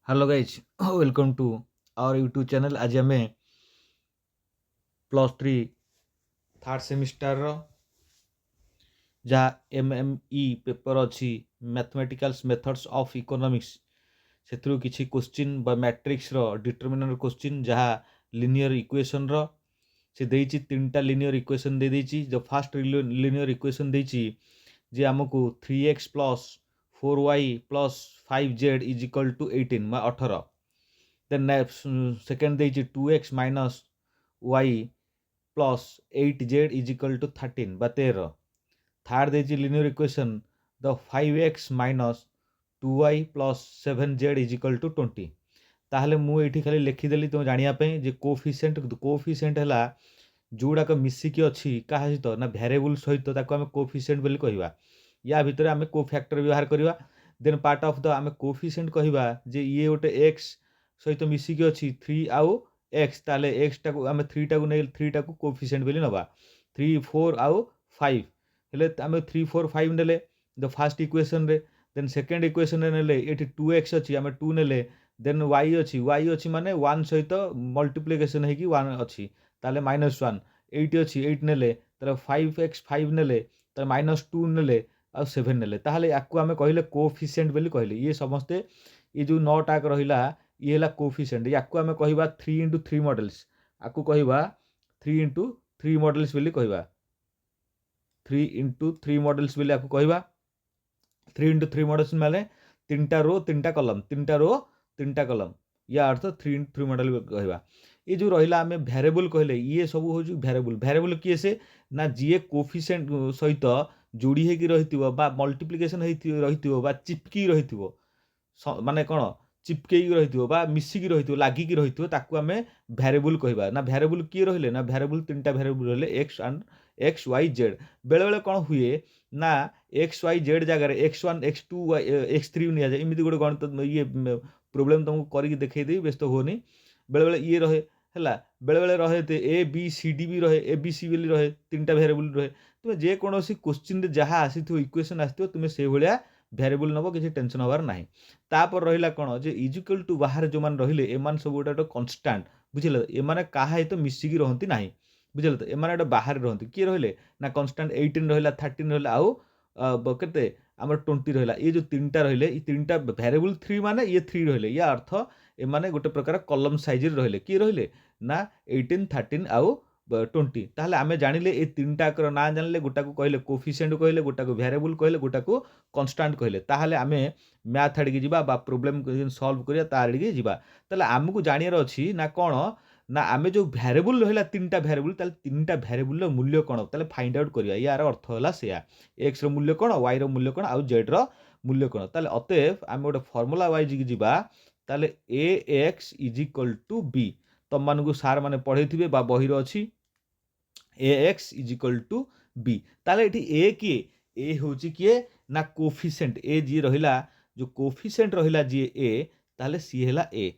Hello guys welcome to our YouTube channel. आज आम plus three third semester जहाँ एम पेपर अच्छी मैथमेटिकल्स मेथड्स ऑफ इकोनॉमिक्स से किसी क्वेश्चन बा मैट्रिक्स डिटरमिनर क्वेश्चन जहाँ लिनियर इक्वेशन से देती तीन टा लिनियर इक्वेशन दे देती। जो फास्ट लिनियर इक्वेशन देती जे आमको 3x plus 4y plus 5z is equal to 18 बा 18। देन सेकेंड देती 2x minus y plus 8z is equal to 13 बा 13। थर्ड देती linear equation the 5x minus 2y plus 7z is equal to 20। ताहले मु एठी खाली लिखिदेली तुम जानापी जे कोफिशिएंट है जोड़ाक मिसिकी अच्छी क्या सहित ना भेरिएबल सहित आम कोफिशिएंट बोली कहवा। या भितर आम कोफैक्टर व्यवहार करवा। देन पार्ट ऑफ द आम कोफिशिएंट कहवा जे ये गोटे एक्स सहित मिसिकी अच्छी 3 आउ एक्स ताले एक्स टाक आम 3 टाक नहीं 3 टाक कोफिशिएंट बोली नवा 3 4 आउ 5 हेले आम 3 4 5 नेले द फास्ट इक्वेशन रे। देन सेकेंड इक्वेशन रे नेले ये 2x अच्छी आम 2 नेले। देन y अच्छी माने 1 सहित मल्टीप्लिकेशन होगी 1 अच्छी ताले -1 8 अच्छी 8 नेले तार 5x 5 नेले तार -2 नेले आ 7 नेले ताहले याकू आमे कहले कोफिशिएंट बोली कहले। ये समस्ते ये जो 9 टाक रहिला ये हला कोफिशिएंट। याकू आमे कहबा 3 into 3 मॉडल्स आकू कहबा 3 into 3 मॉडल्स बोली कहबा 3 into 3 मॉडल्स बोली आकू कहबा। 3 into 3 मॉडल्स माने 3टा रो 3टा कॉलम 3टा रो 3टा कॉलम या अर्थ 3 into 3 मॉडल कहबा। ये जो रहिला आमे वेरिएबल कहले ये सब हो वेरिएबल किए से ना जीए कोफिशिएंट सहित जोड़ी होगी रही बा मल्टीप्लिकेशन रही बा चिपकी रही माने कौन चिपकई रही बा मिसिकी रही लागिकी रही ताकू आमे वेरिएबल कहबा। ना वेरिएबल किए रहिले ना वेरिएबल तीन टा वेरिएबल रहिले x and x Y z. बेले बेले कौन हुए ना एक्स वाई जेड जगह x1 x2 x3 नि जाए इमिति गोटे गणित ये प्रोब्लेम तुमको करके देखई देबी व्यस्त होनी। बेले बेले ये रहे है बेले बेले रहे तो ए बी सी डी भी रहे ए बी सी बोली रहे तीन टा वेरिएबल रहे। तुम जेकोसी क्वेश्चन जहाँ आसी इक्वेशन आसो तुम्हें से भाया वेरिएबल नब किसी टेंशन हबार ना। तापर रहा कौन जे इज इक्वल टू बाहर जो मैंने रहिले एमान सब गोटे कन्स्टाट बुझे एमाने क्या सहित मिसिकी रहती ना बुझे तो एमाने गोटे बाहर रहती किए रहिले ना कन्स्टाट 18 रहा 13 रहा आउ के आम 20 रहा। ये जो तीन टा रहिले ये तीन टा वेरिएबल 3 माने ये 3 रहिले या अर्थ एमाने गोटे प्रकार कलम साइज रहिले किए रहिले ना 18 13 आउ 20। ताहले आमे जानिले ए तीन टाकर ना जानले गोटा को कहले कोफिशिएंट कहले गोटा को वेरिएबल कहले गोटा को कन्स्टांट कहले। ताहले आमे मैथ आड़िके जिबा बा प्रोब्लेम सॉल्व करिया ता आड़िके जिबा। ताहले आमको जानियार अछि ना कोन ना आमे जो वेरिएबल रहिला तीन टा वेरिएबल ताहले तीन टा वेरिएबल रो मूल्य कोन ताहले फाइंड आउट करिया। यार अर्थ होला सेया x रो मूल्य कोन y रो मूल्य कोन आउ z रो मूल्य कोन। ताहले अतएव आमे गोटे फार्मूला वाइज की जिबा ताहले ax = b तम मानकु सार माने पढैथिबे बा बहिरो अछि ax = b। ताले एठी a किए a होची किए ना कोफिशिएंट a जी रहिला जो कोफिशिएंट रहिला जी a ताले सी हैला a।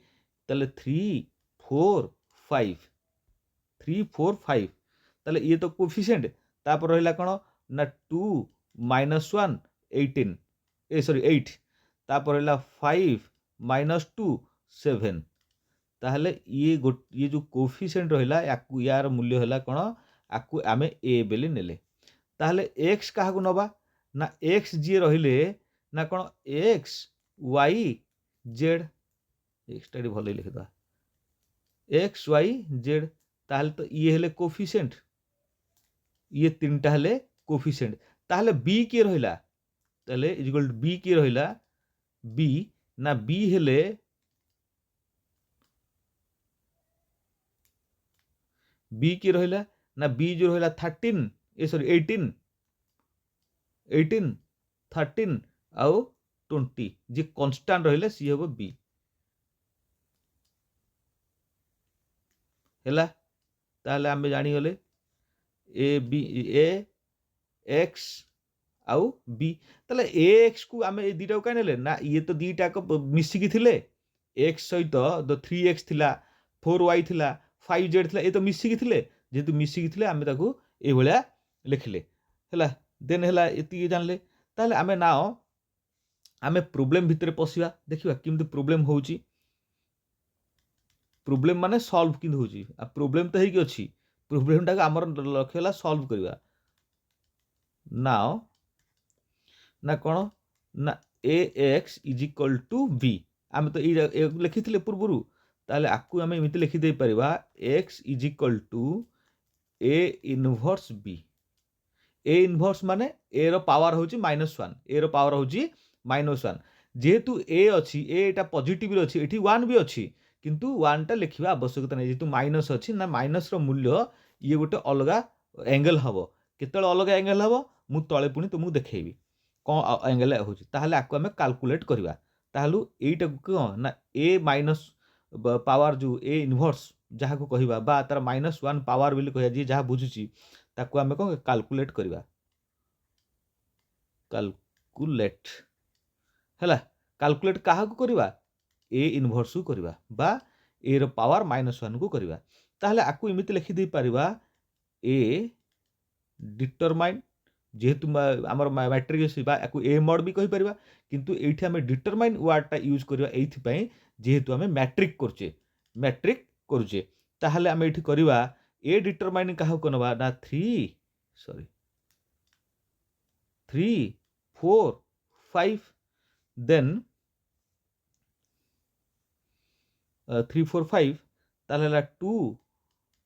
ताले 3 4 5 3 4 5 ताले ये तो कोफिशिएंट तापर रहिला कोन ना 2 -1 18 ए सॉरी 8 तापर रहिला 5 -2 7। ताहले ये जो कोफिशिएंट रहिला यार मूल्य हैला कोन आकु आमे ए बेली नेले। ताहले x काहाकु नबा ना x जी रहिले ना कोन x y z x Tadi भले लिखदा x y z। ताहले तो ये हेले कोफिशिएंट ये तीनटा हेले कोफिशिएंट। ताहले b के रहिला ताहले इक्वल टू b के रहिला b ना b हेले b के रहिला ना b जो रहिला 13 ए सॉरी 18 13 आउ 20 जे कांस्टेंट रहिले सी हबो b हैला। ताहले आमे जानि गले a x आउ b। ताहले ax को आमे ए दीटा का नेले ना ये तो दीटा को मिसिकी थिले x सहित द 3x थिला 4y थिला 5z थिला ये तो मिसिकी थिले जेतु मिसिकी थिले आमे ताकू ए भलिया लिखले हैला। देन हैला एति जानले ताहले आमे नाओ आमे प्रॉब्लम भितर पसिबा देखिबा किमते प्रॉब्लम होउची। प्रोब्लेम माने सॉल्व किंतु होची आ प्रोब्लेम तो हेकी अछि प्रोब्लेम टाको हमर लक्ष्य होला सॉल्व करबा नाउ ना कोन ना ax is equal to b आम तो ए लिखिथिले पूर्वरु ताले आकु आमे एमिति लिखि दे परिबा x is equal to a inverse b A inverse माने ए रो पावर होची -1 ए रो पावर होची -1 जेहेतु ए अछि ए एटा पॉजिटिव रे अछि एठी 1 भी अछि किंतु 1 टा लिखिबा आवश्यकता नै जेतु माइनस अछि ना माइनस रो मूल्य ये गोटे अलगा एंगल हबो केतल अलगा एंगल हबो मु तळे पुनी तुमु देखैबी कोन एंगल होची ताहले आकु हमें कैलकुलेट करबा ताहलु एटा को ना ए माइनस पावर जो ए इनवर्स जहा को कहिबा बा तार -1 पावर बिल कहिया जी जहा बुझुची ताकू आमे को कैलकुलेट करबा कैलकुलेट हैला कैलकुलेट काहा को करबा ए इनवर्स को करबा बा ए रो पावर -1 को करबा ताहले आकु इमिति लिखि दे परिबा ए डिटरमाइन जेहेतु आमर मैट्रिक्स बा आकु ए मॉड भी कहि परिबा किंतु एठी हमें डिटरमाइन वर्ड टा यूज करबा एथि पई जेहेतु हमें मैट्रिक करचे ताहले हमें एठी करबा ए डिटरमाइन काहा कोनबा ना 3 4 5 देन 3 4 5 ताहले हला 2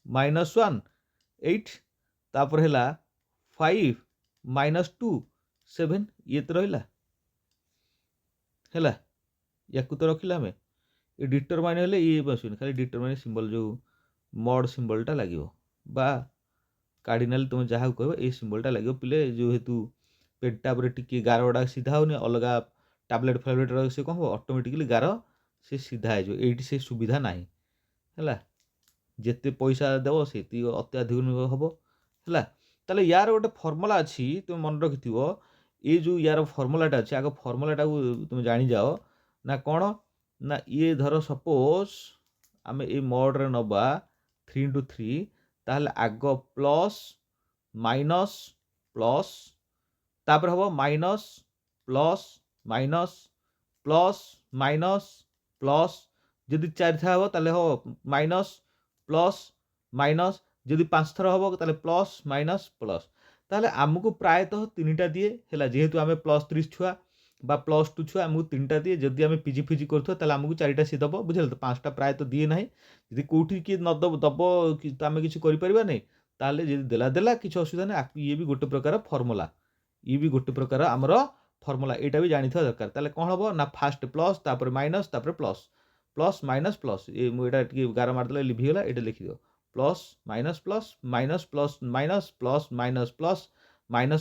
-1 8 तापर हला 5 -2 7 ये तो रहिला हैला याकु तो रखिला हमें ये डिटरमाइन हेले ये बसुन खाली डिटरमाइन सिंबल जो मॉड सिंबल टा लागिवो बा कार्डिनल तुम जहा कहबो ए सिंबल टा लागिवो पिले जो हेतु पेटा पर टिके गारोडा सीधा होनी अलगा टैबलेट फैबलेट रो से कहबो ऑटोमेटिकली गारो से सीधा है जो एठी से सुविधा नाही हैला जेते पैसा देबो सेती अत्याधिक हबो हैला ताले यार गोटे फॉर्मूला अछि तुम मन रखिथिबो ए जो यार फॉर्मूलाटा अछि आगो फॉर्मूलाटा तुम जानि जाओ ना कोन ना ये धरो सपोज आमे ए मोड रे नबा 3 into 3 ताहले आगो प्लस माइनस प्लस तापर हबो minus plus minus plus minus plus जदि 4 था हबो ताले हो माइनस प्लस माइनस जदि 5 थर हबो ताले प्लस माइनस प्लस ताहले हमकु प्रायतः 3टा दिए हैला जेहेतु आमे प्लस 30 छुआ बा प्लस 2 छुआ हमकु 3टा दिए जदि आमे पीजी फिजी करथो ताले हमकु 4टा सी दबो बुझल तो 5टा प्रायतः दिए नाही जदि कोठी की न दबो कि आमे किछि करि परिबा नै ताहले जदि देला देला किछि असुविधा नै ये भी गोटे प्रकार फॉर्मूला ये भी गोटे प्रकार हमरो फॉर्मूला एटा भी जानि थवा दरकार ताहले कोन हबो ना फास्ट प्लस तापर माइनस तापर प्लस प्लस माइनस प्लस ए मु एटा टिके गार मार देला लिभि गेला एटा लिखि दियो plus minus minus plus minus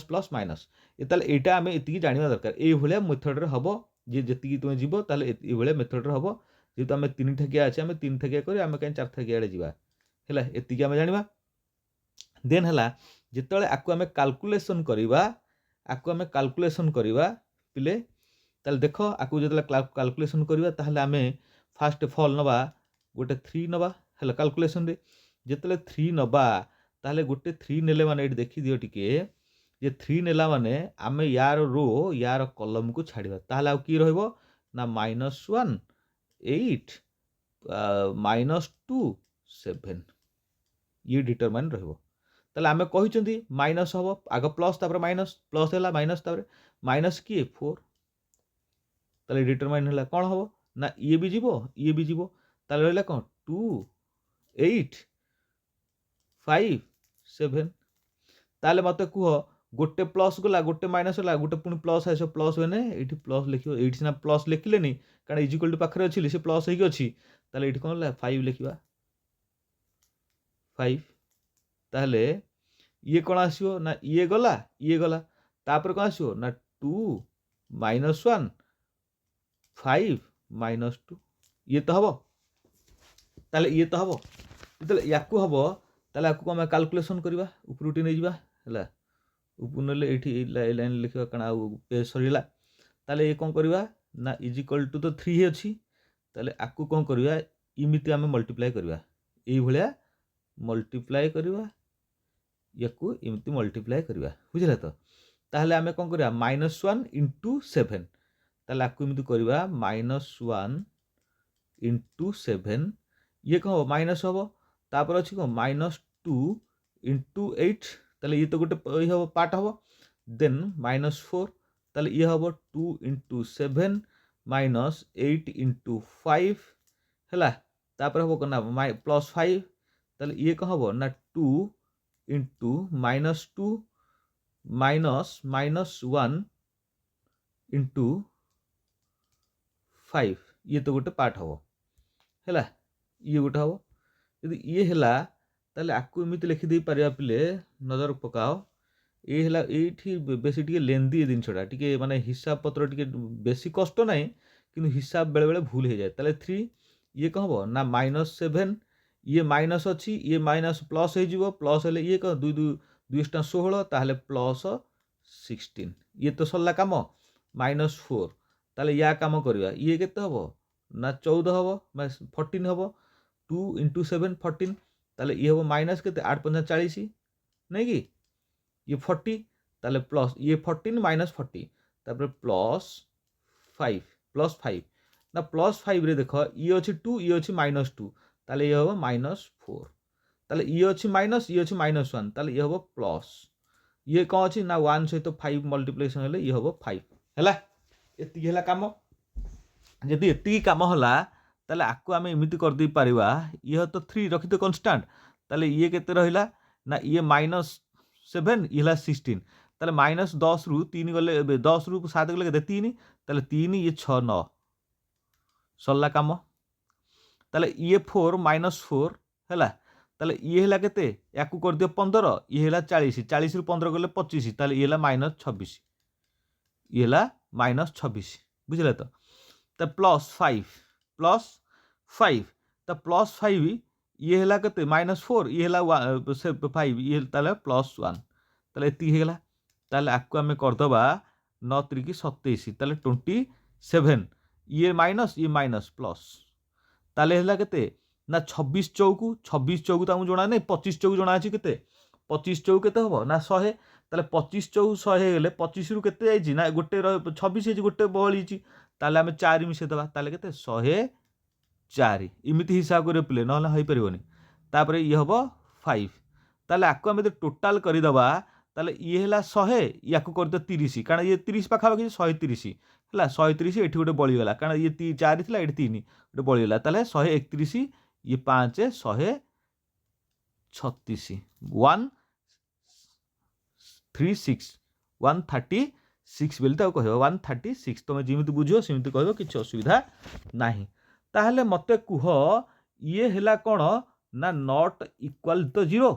plus minus ए ताले एटा आमे एतिकी जानिबा दरकार ए भलिया मेथड रे हबो जे जेतिकी तुमे जीवो ताले ए भलिया मेथड रे हबो जेतु आमे 3 ठकिया अछि आमे 3 ठकिया करी आमे काई 4 ठकिया रे जीवा हैला एतिकी आमे जानिबा देन हला जेतले आकु आमे कैलकुलेशन करिबा पिले ताले देखो आकु जेतले कैलकुलेशन करिबा ताहले आमे फर्स्ट ऑफ ऑल नबा गोटे 3 नबा हैला कैलकुलेशन रे जेतले 3 नबा ताहले गोटे 3 नेले माने एठी देखि दियो टिके जे 3 नेला माने आमे यार रो यार कॉलम को छाड़िबा ताहले आ की रहइबो ना -1 8 -2 7 ये डिटरमाइन रहइबो ताहले आमे कहिचंती माइनस हबो आगो प्लस तापर माइनस प्लस हैला माइनस तापर माइनस की 4 ताहले डिटरमाइन हैला कोन हबो ना ये भी जीवो ताहले रहला कोन 2 8 5 7 ताहले मते कुह गोटे प्लस गला गोटे माइनस होला गोटे पुनी प्लस आइसो प्लस होने एठी प्लस लिखियो एठी सिना प्लस लिखिलेनी कारण इज इक्वल टू पाखरे अछि से प्लस हेकी अछि ताहले एठी कोन होला 5 लिखिबा 5 ताहले ये कोन आसीओ ना ये गला तापर कोन आसीओ ना 2 -1 5 -2 ये तो हबो ताहले ये तो हबो ताहले याकू हबो ताहले आकू हम कैलकुलेशन करबा उपरुटी नै जिबा हला उपनले एठी लाइन लिखबा कना पेज सरीला ताहले ये कोन करबा ना इज इक्वल टू तो 3 हे अछि ताहले आकू कोन करबा इमिति हम मल्टीप्लाई करबा एई भलिया मल्टीप्लाई करबा याकू इमिति मल्टीप्लाई करबा बुझला तो ताहले हमें कोन करबा -1 into 7 ताहले आकू इमिति करबा -1 into 7 ये कौन हम माइनस हम तापर अच्छी कौन -2 इंटू 8 ताले ये तो गोटे ये हम पार्ट हम देन -4 ताले ये हम 2 इंटू 7 -8 इंटू 5 है तापर हम कौन ना +5 ताले ये कौन हम ना 2 इंटू -2 -1 इंटू 5 ये तो गोटे पार्ट हम है ये गोटे हम यदि ये है ताले आपको एमती लिखिदे पारिबा पिले नजर पकाओ ये है ये बेसी टी लेंदी जिनसा टी माने हिसाब पत्र टी बेसी कष्ट ना कि हिसाब बेले बेले भूल हो जाए ताले 3 ये कौन हम ना -7 ये माइनस अच्छी ये माइनस प्लस हो प्लस हेले ये कौन 2 2 2 16 ताहले +16 ये तो सरला काम -4 ताले या काम करवा ये केते हबो ना 14 हबो 14 हबो 2 इंटू 7 14 ताले ये हबो माइनस केते 8 5 40 नहीं कि ये 40 ताले प्लस ये 14 -40 तापर +5 ना +5 रे देख ये अच्छी 2 ये अच्छी -2 ताले ये हबो -4 ताले ये अच्छी माइनस ये अच्छी -1 ताले ये हबो प्लस ये कौन अच्छी ना 1 सहित 5 मल्टीप्लिकेशन हेले ये हबो 5 हैला एति हैला काम जदि एति काम होला ताले आकु आमे एमिति कर दै परिबा ये तो 3 रखि तो कांस्टेंट ताले ये केते रहिला ना ये -7 ये हला 16 ताले -10 रु 3 गले 10 रु 7 गले केते 3 ताले 3 ये 6 9 सरला काम ताले ये 4 -4 हैला ताले ये हैला केते याकु कर दियो 15 ये हैला 40 40 रु 15 गले 25 ताले ये हैला -26 ये हैला -26 बुझले तो +5 तो +5 ये हैला केते -4 ये हैला 5 ये ताले +1 ताले एति हेला ताले आकु आमे कर दबा 9 3 27 ताले 27 ये माइनस प्लस ताले हेला केते ना 26 चौकु 26 चौकु तामु जणा नै 25 चौकु जणा अछि केते 25 चौकु केते हबो ना 100 ताले 25 चौकु 100 हेले 25 रु केते आइछि ना गोटे 26 हेछि गोटे बहलिछि ताले आमे 4 मिसे दबा ताले केते 104 इमिति हिसाब करे प्ले नहले होई परिबोनी तापर ये हबो 5 ताले आकु आमे टोटल करि दबा ताले ये हेला 100 याकु कर दे 30 कारण ये 30 पाखा पाखि 130 ହେଲା 130 ଏଠି ଗୋଟେ ବଳିଗଲା କାରଣ ଇଏ 4 ଥିଲା ଏଠି 3 ଗୋଟେ ବଳିଗଲା ତାହେଲେ 131 ଇଏ 5 136 136 136 ବୋଲି ତାକୁ କହିବ 136 ତମେ ଯେମିତି ବୁଝିବ ସେମିତି କହିବ କିଛି ଅସୁବିଧା ନାହିଁ ତାହେଲେ ମତେ କୁହ ଇଏ ହେଲା କ'ଣ ନା ନଟ୍ ଇକ୍ୱାଲ ତ 0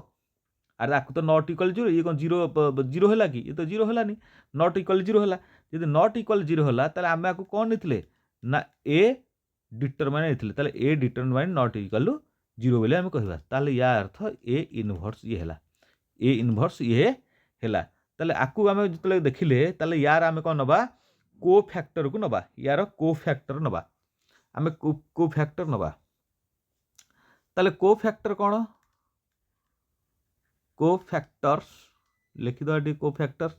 अरे आपको तो नॉट इक्वल 0 ये कौन 0 है कि ये तो 0 है नॉट इक्वल 0 है जब नॉट इक्वल 0 है ताले आमे आपको कौन नहीं ना ए डिटरमाइन नहीं ए डिटरमाइन नॉट इक्वल 0 बोले आमे कहबा ताले या अर्थ ए इनवर्स ये है ए इनवर्स ये है ताले आपको आमे जतले देखिले ताले यार आमे कौन नबा को फैक्टर को नबा यार को फैक्टर नबा आमे को फैक्टर नबा ताले को फैक्टर कौन कोफैक्टर्स लिखि दो डी कोफैक्टर्स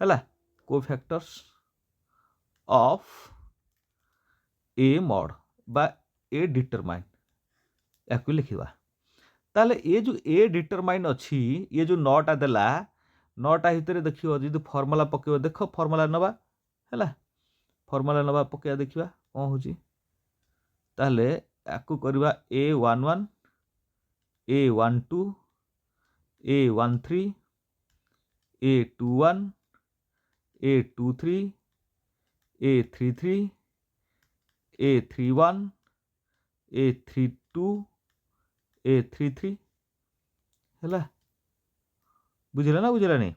हैला कोफैक्टर्स ऑफ ए मॉड बा ए डिटरमाइन याकु लिखिबा ताले ये जो ए डिटरमाइन अछि ये जो नौटा देला नौटा हितरे देखियो जदि फार्मूला पकेबो देखो फार्मूला नबा हैला फार्मूला नबा पकेया देखिबा कोन होची ताले याकु करबा A11 A12 A13 A21 A23 A33 A31 A32 A33 हैला बुझिला ना बुझिला नहीं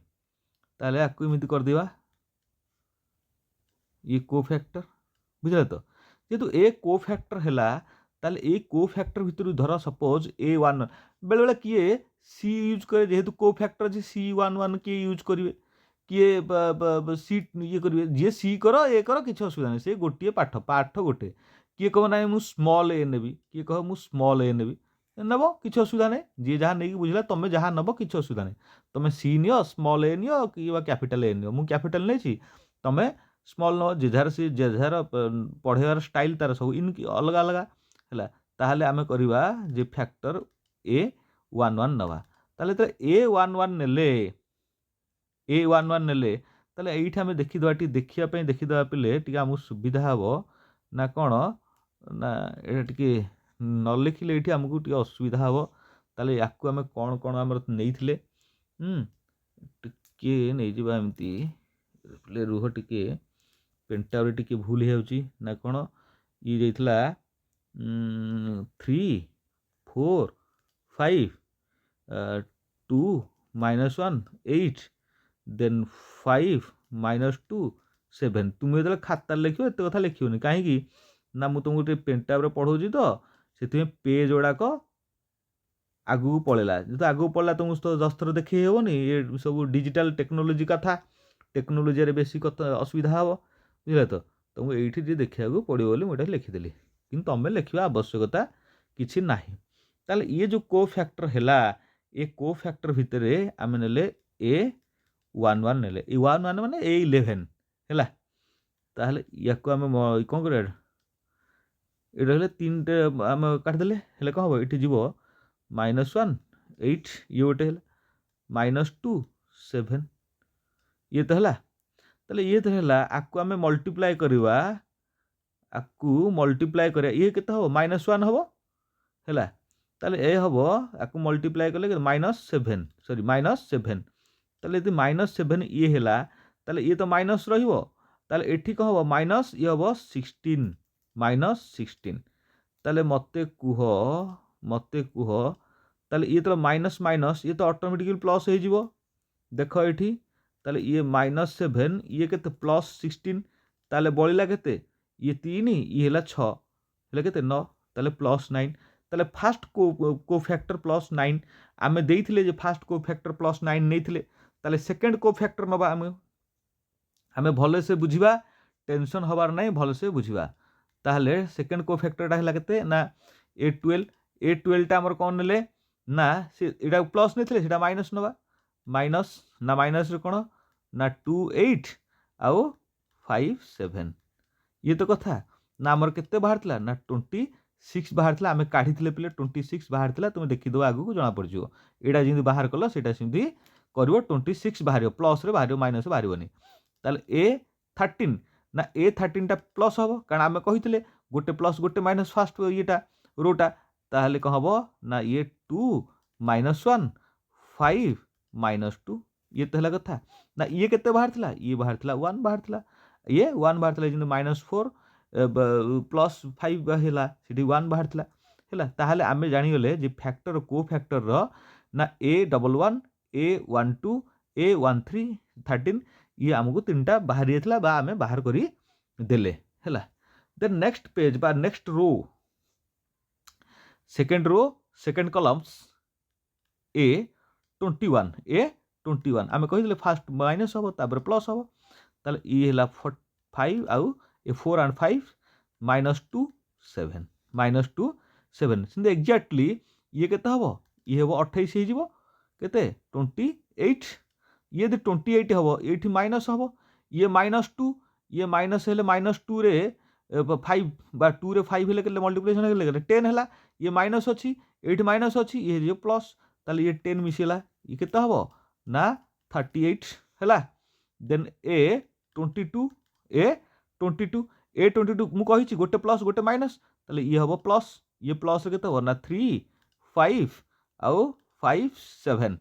ताले आपको इमिति कर दिबा ये कोफैक्टर बुझिला तो जेतु ए कोफैक्टर हैला ताले ए कोफैक्टर भितर धर सपोज A1 बेले बेले किए सी यूज करे जेहेतु कोफैक्टर जे C11 किए यूज करिवे किए सी ये करिवे जे सी करो ए करो किछ असुविधा नहीं से गोटिए पाठ गोटे किए कह ना मु स्मॉल ए नेबी किए कह मु स्मॉल ए नेबी नब किछ असुविधा नहीं जी जहाँ नहीं बुझला तुम जहाँ नब किछ असुविधा नहीं तुम सी नियो स्मॉल ए नियो कि कैपिटल ए नियो मु कैपिटल नहीं तुम स्मॉल नब जेझार से जेझार पढ़ेवार स्टाइल तार सब इन अलग अलग है ताहले आमे करिबा जे फैक्टर A11 नवा ताहले तो A11 नेले A11 नेले ताहले एइठी आमे देखिया पई देखिदेबा पिले टिके हमहु सुविधा हबो ना कोन ना एटा टिके न लिखिले एइठी हमकु टिके असुविधा हबो ताहले याकु आमे कोन कोन हमर नेइथिले टिके नै जिबा एमती ले रुह टिके पेनटाउरे टिके भूल हे जाउची ना कोन ई जाइथला 3 4 5 2 -1 8 देन 5 -2 7 तुम जो खाता लिखो एत कथा लिखोनी कहीं ना मुझे तुमको पेनटाब्रे पढ़ाऊँगी तो से पेज गुड़ाक आगू पलैला जो आगू पड़ा तुमको तो 10 थर देखी हेनी ये सब डिजिटल टेक्नोलोजी कथा टेक्नोलोजी बेसी असुविधा हम बुझे तो तुमको ये देखा पड़ो बोली मुझे लिखिदेली कि तुम लिखा आवश्यकता किसी ना ताले ये जो को फैक्टर है ये को फैक्टर भितर आम ने A11 नेले A11 माने A11 है ताहले याकु आम कौन कर ये तीन टे आम काटिदेले हेले कौन हम ये जीव -1 8 ये गोटे -2 7 ये तो है ताले ये तो है आकु आम मल्टीप्लाए करवा आकु मल्टीप्लाए कर ये केते हम -1 हम है ताले ए हम आकु मल्टीप्लाए कले -7 सॉरी -7 ताले यदि -7 ये है ताले ये तो माइनस रहिबो ताले एठी कह हम माइनस ये हम 16 -16 ताले मते कुह ताले ये तो माइनस माइनस ये तो ऑटोमेटिकली प्लस हो जिवो देख एठी ताले ये -7 ये केते +16 ताले बळिला केते ये 3 ये हला 6 हला केते 9 ताले +9 ताले फास्ट को फैक्टर +9 आमे देइथिले जे फास्ट को फैक्टर +9 नेइथिले ताले सेकंड को फैक्टर नबा आमे भले से बुझिबा टेंशन हबार नहीं भले से बुझिबा ताहले सेकंड को फैक्टरटा हला केते ना A12 टा हमर कोन नेले ना से एटा प्लस नेथिले सेटा माइनस नबा माइनस ना माइनस रे कोन ना 2 8 आउ 5 7 ये तो कथा ना हमर केते बाहरतला ना 26 बाहरतला आमे काढिथिले पिले 26 बाहरतला तुमे देखि दो आगु को जना पड़ जिवो एटा जिंदि बाहर कलो सेटा सिंधी करिवो 26 बाहरियो प्लस रे बाहरियो माइनस बाहरिवोनी ताले A13 ना A13 टा प्लस हम कारण आम कही गोटे प्लस गोटे माइनस फास्ट येटा रोटा ताहले कह हम ना ये 2 -1 5 -2 ये तो है कथा ना ये केते बाहर थिला ये बाहर थिला 1 बाहर थिला ये 1 बाहर थिला जिन -4 +5 हैला सिटी 1 बाहर थिला हैला ताहले आमे जानि गले जे फैक्टर को फैक्टर रो ना A11 A12 A13 13 ये आमको तीनटा बाहर जाइथिला बा आमे बाहर करी देले हैला देन नेक्स्ट पेज बा next row second columns A21 आमे कहिदिले फास्ट माइनस हबो तापर प्लस हबो ताले ई हैला 5 आउ ए 4 एंड 5 -2 7 -2 7 सिंदे एग्जैक्टली ये केते हबो ये हबो 28 हे जिवो केते 28 ये दे 28 हबो एठी माइनस हबो ये -2 ये माइनस हेले -2 रे 5 बा 2 रे 5 हेले केले मल्टीप्लिकेशन हेले 10 हेला ये माइनस अछि एठी माइनस अछि ये जे प्लस ताले ये 10 मिसेला ये केते हबो ना 38 हेला देन A22 A22 मु कहिछि गोटे प्लस गोटे माइनस ताले ये हबो प्लस ये प्लस केते हबो ना 3 5 आउ 5 7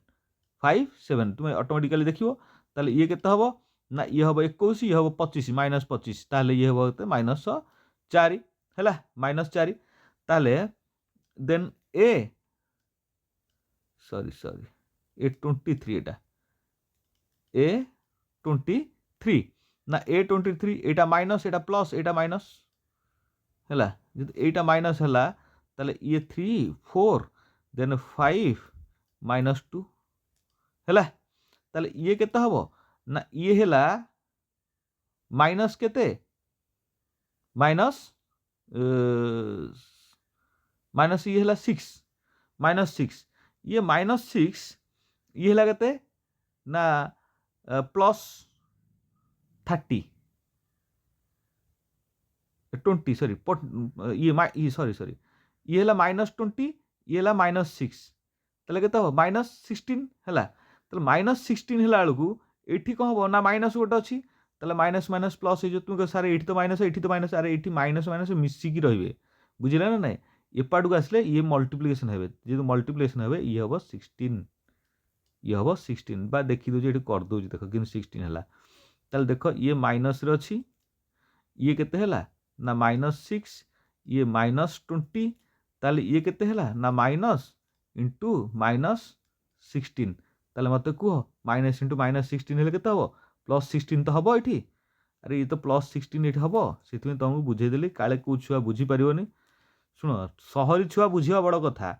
5 7 तुम ऑटोमेटिकली देखियो ताले ये केते हबो ना ये हबो 21 ये हबो 25 -25 ताले ये हबो केते -4 हैला -4 ताले देन सॉरी A23 एटा A23 ना A23 एटा माइनस एटा प्लस एटा माइनस हैला जदि एटा माइनस हैला ताले ये 3 4 देन 5 -2 हैला ताले ये केते हबो ना ये हैला माइनस केते माइनस माइनस ये हैला 6 -6 ये -6 ये हैला केते ना प्लस 30 20 सॉरी ये सॉरी ये है -20 ये है -6 ताले केते हो -16 है -16 है बेलू ये कौन हम ना माइनस गोटे अच्छी ताले माइनस माइनस प्लस हो तुम सारे ये तो माइनस अरे ये माइनस माइनस मिसिकी रे बुझे ना ना एपाट को आसले ये मल्टीप्लिकेशन हे जो मल्टीप्लिकेशन हे ये हम 16 ये हम 16 बा देखी दूसरी ये करदे देख कि 16 है ताले देख ये माइनस रे अच्छी ये केते है ना -6 ये -20 ताले ये केते है ना माइनस इंटू -16 ताले मत कह माइनस इंटू -16 हेल्ले केते हम +16 तो हम ये अरे ये तो +16 ये हम से तुमको बुझेदेली काले कौ छुआ बुझीपारनी शुण सहरी छुआ बुझा बड़ कथा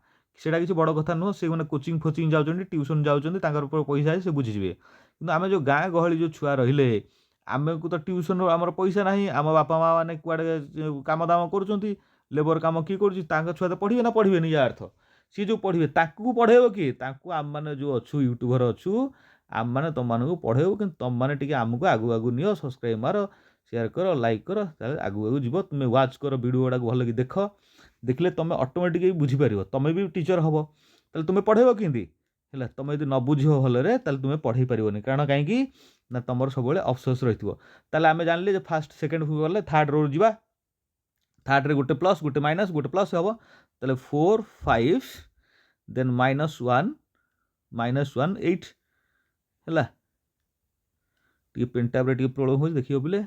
सेटा किसी बड़ कथा नुह से मैंने कोचिंग फोचिंग जाऊँच ट्यूशन जाऊँच पैसा है से बुझीजे कि आम जो गाँ गहली जो छुआ रे आम को तो ट्यूशन आम पैसा ना आम बापा माँ मैंने कुआड़े कम दाम कर लेबर कम किए कर छुआ तो पढ़े ना पढ़े या अर्थ सी जो पढ़े पढ़ेब किए आम मैंने जो अच्छु यूट्यूबर अच्छु आम मैंने तुम मानक पढ़ेबू कि तुम मैंने टी आमको आगू आगू नियो सब्सक्राइब मार शेयर कर लाइक कर आगू आगू जीव तुम्हें वाच कर वीडियो गुड़ा भल कि देख देखले तुम ऑटोमेटिक बुझीपार तुम भी टीचर हम ताले तुम्हें पढ़ेब कि तुम यदि न बुझ भलरे तुम्हें पढ़े पारनि कारण कहीं ना तुम सब अफसोस रही आम जानले फास्ट सेकेंड गले थर्ड रो जा थर्ड रे गोटे प्लस गोटे माइनस गोटे प्लस हम ताले 4 5 देन -1 -1 8 है टी पेन टैब रे प्रोब्लेम हो देखिए बोले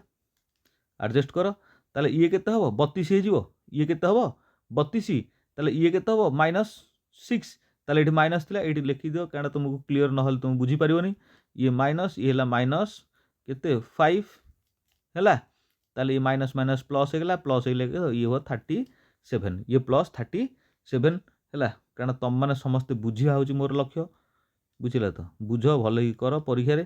एडजस्ट कर ताले ये केते हबो 32 हो ये केते हबो 32 ताले ये केते हबो -6 ताले एठी माइनस थिला एठी लिखि दियो कारण तुमको क्लियर न हल तुम बुझी पारिबोनी ये माइनस ये हला माइनस केते 5 हैला ताले ये माइनस माइनस प्लस हो गला प्लस हो गला ये हो 37 ये प्लस 37 हैला कारण तुम माने समस्त बुझिया होची मोर लक्ष्य बुझिला तो बुझ भल ही कर परीक्षा रे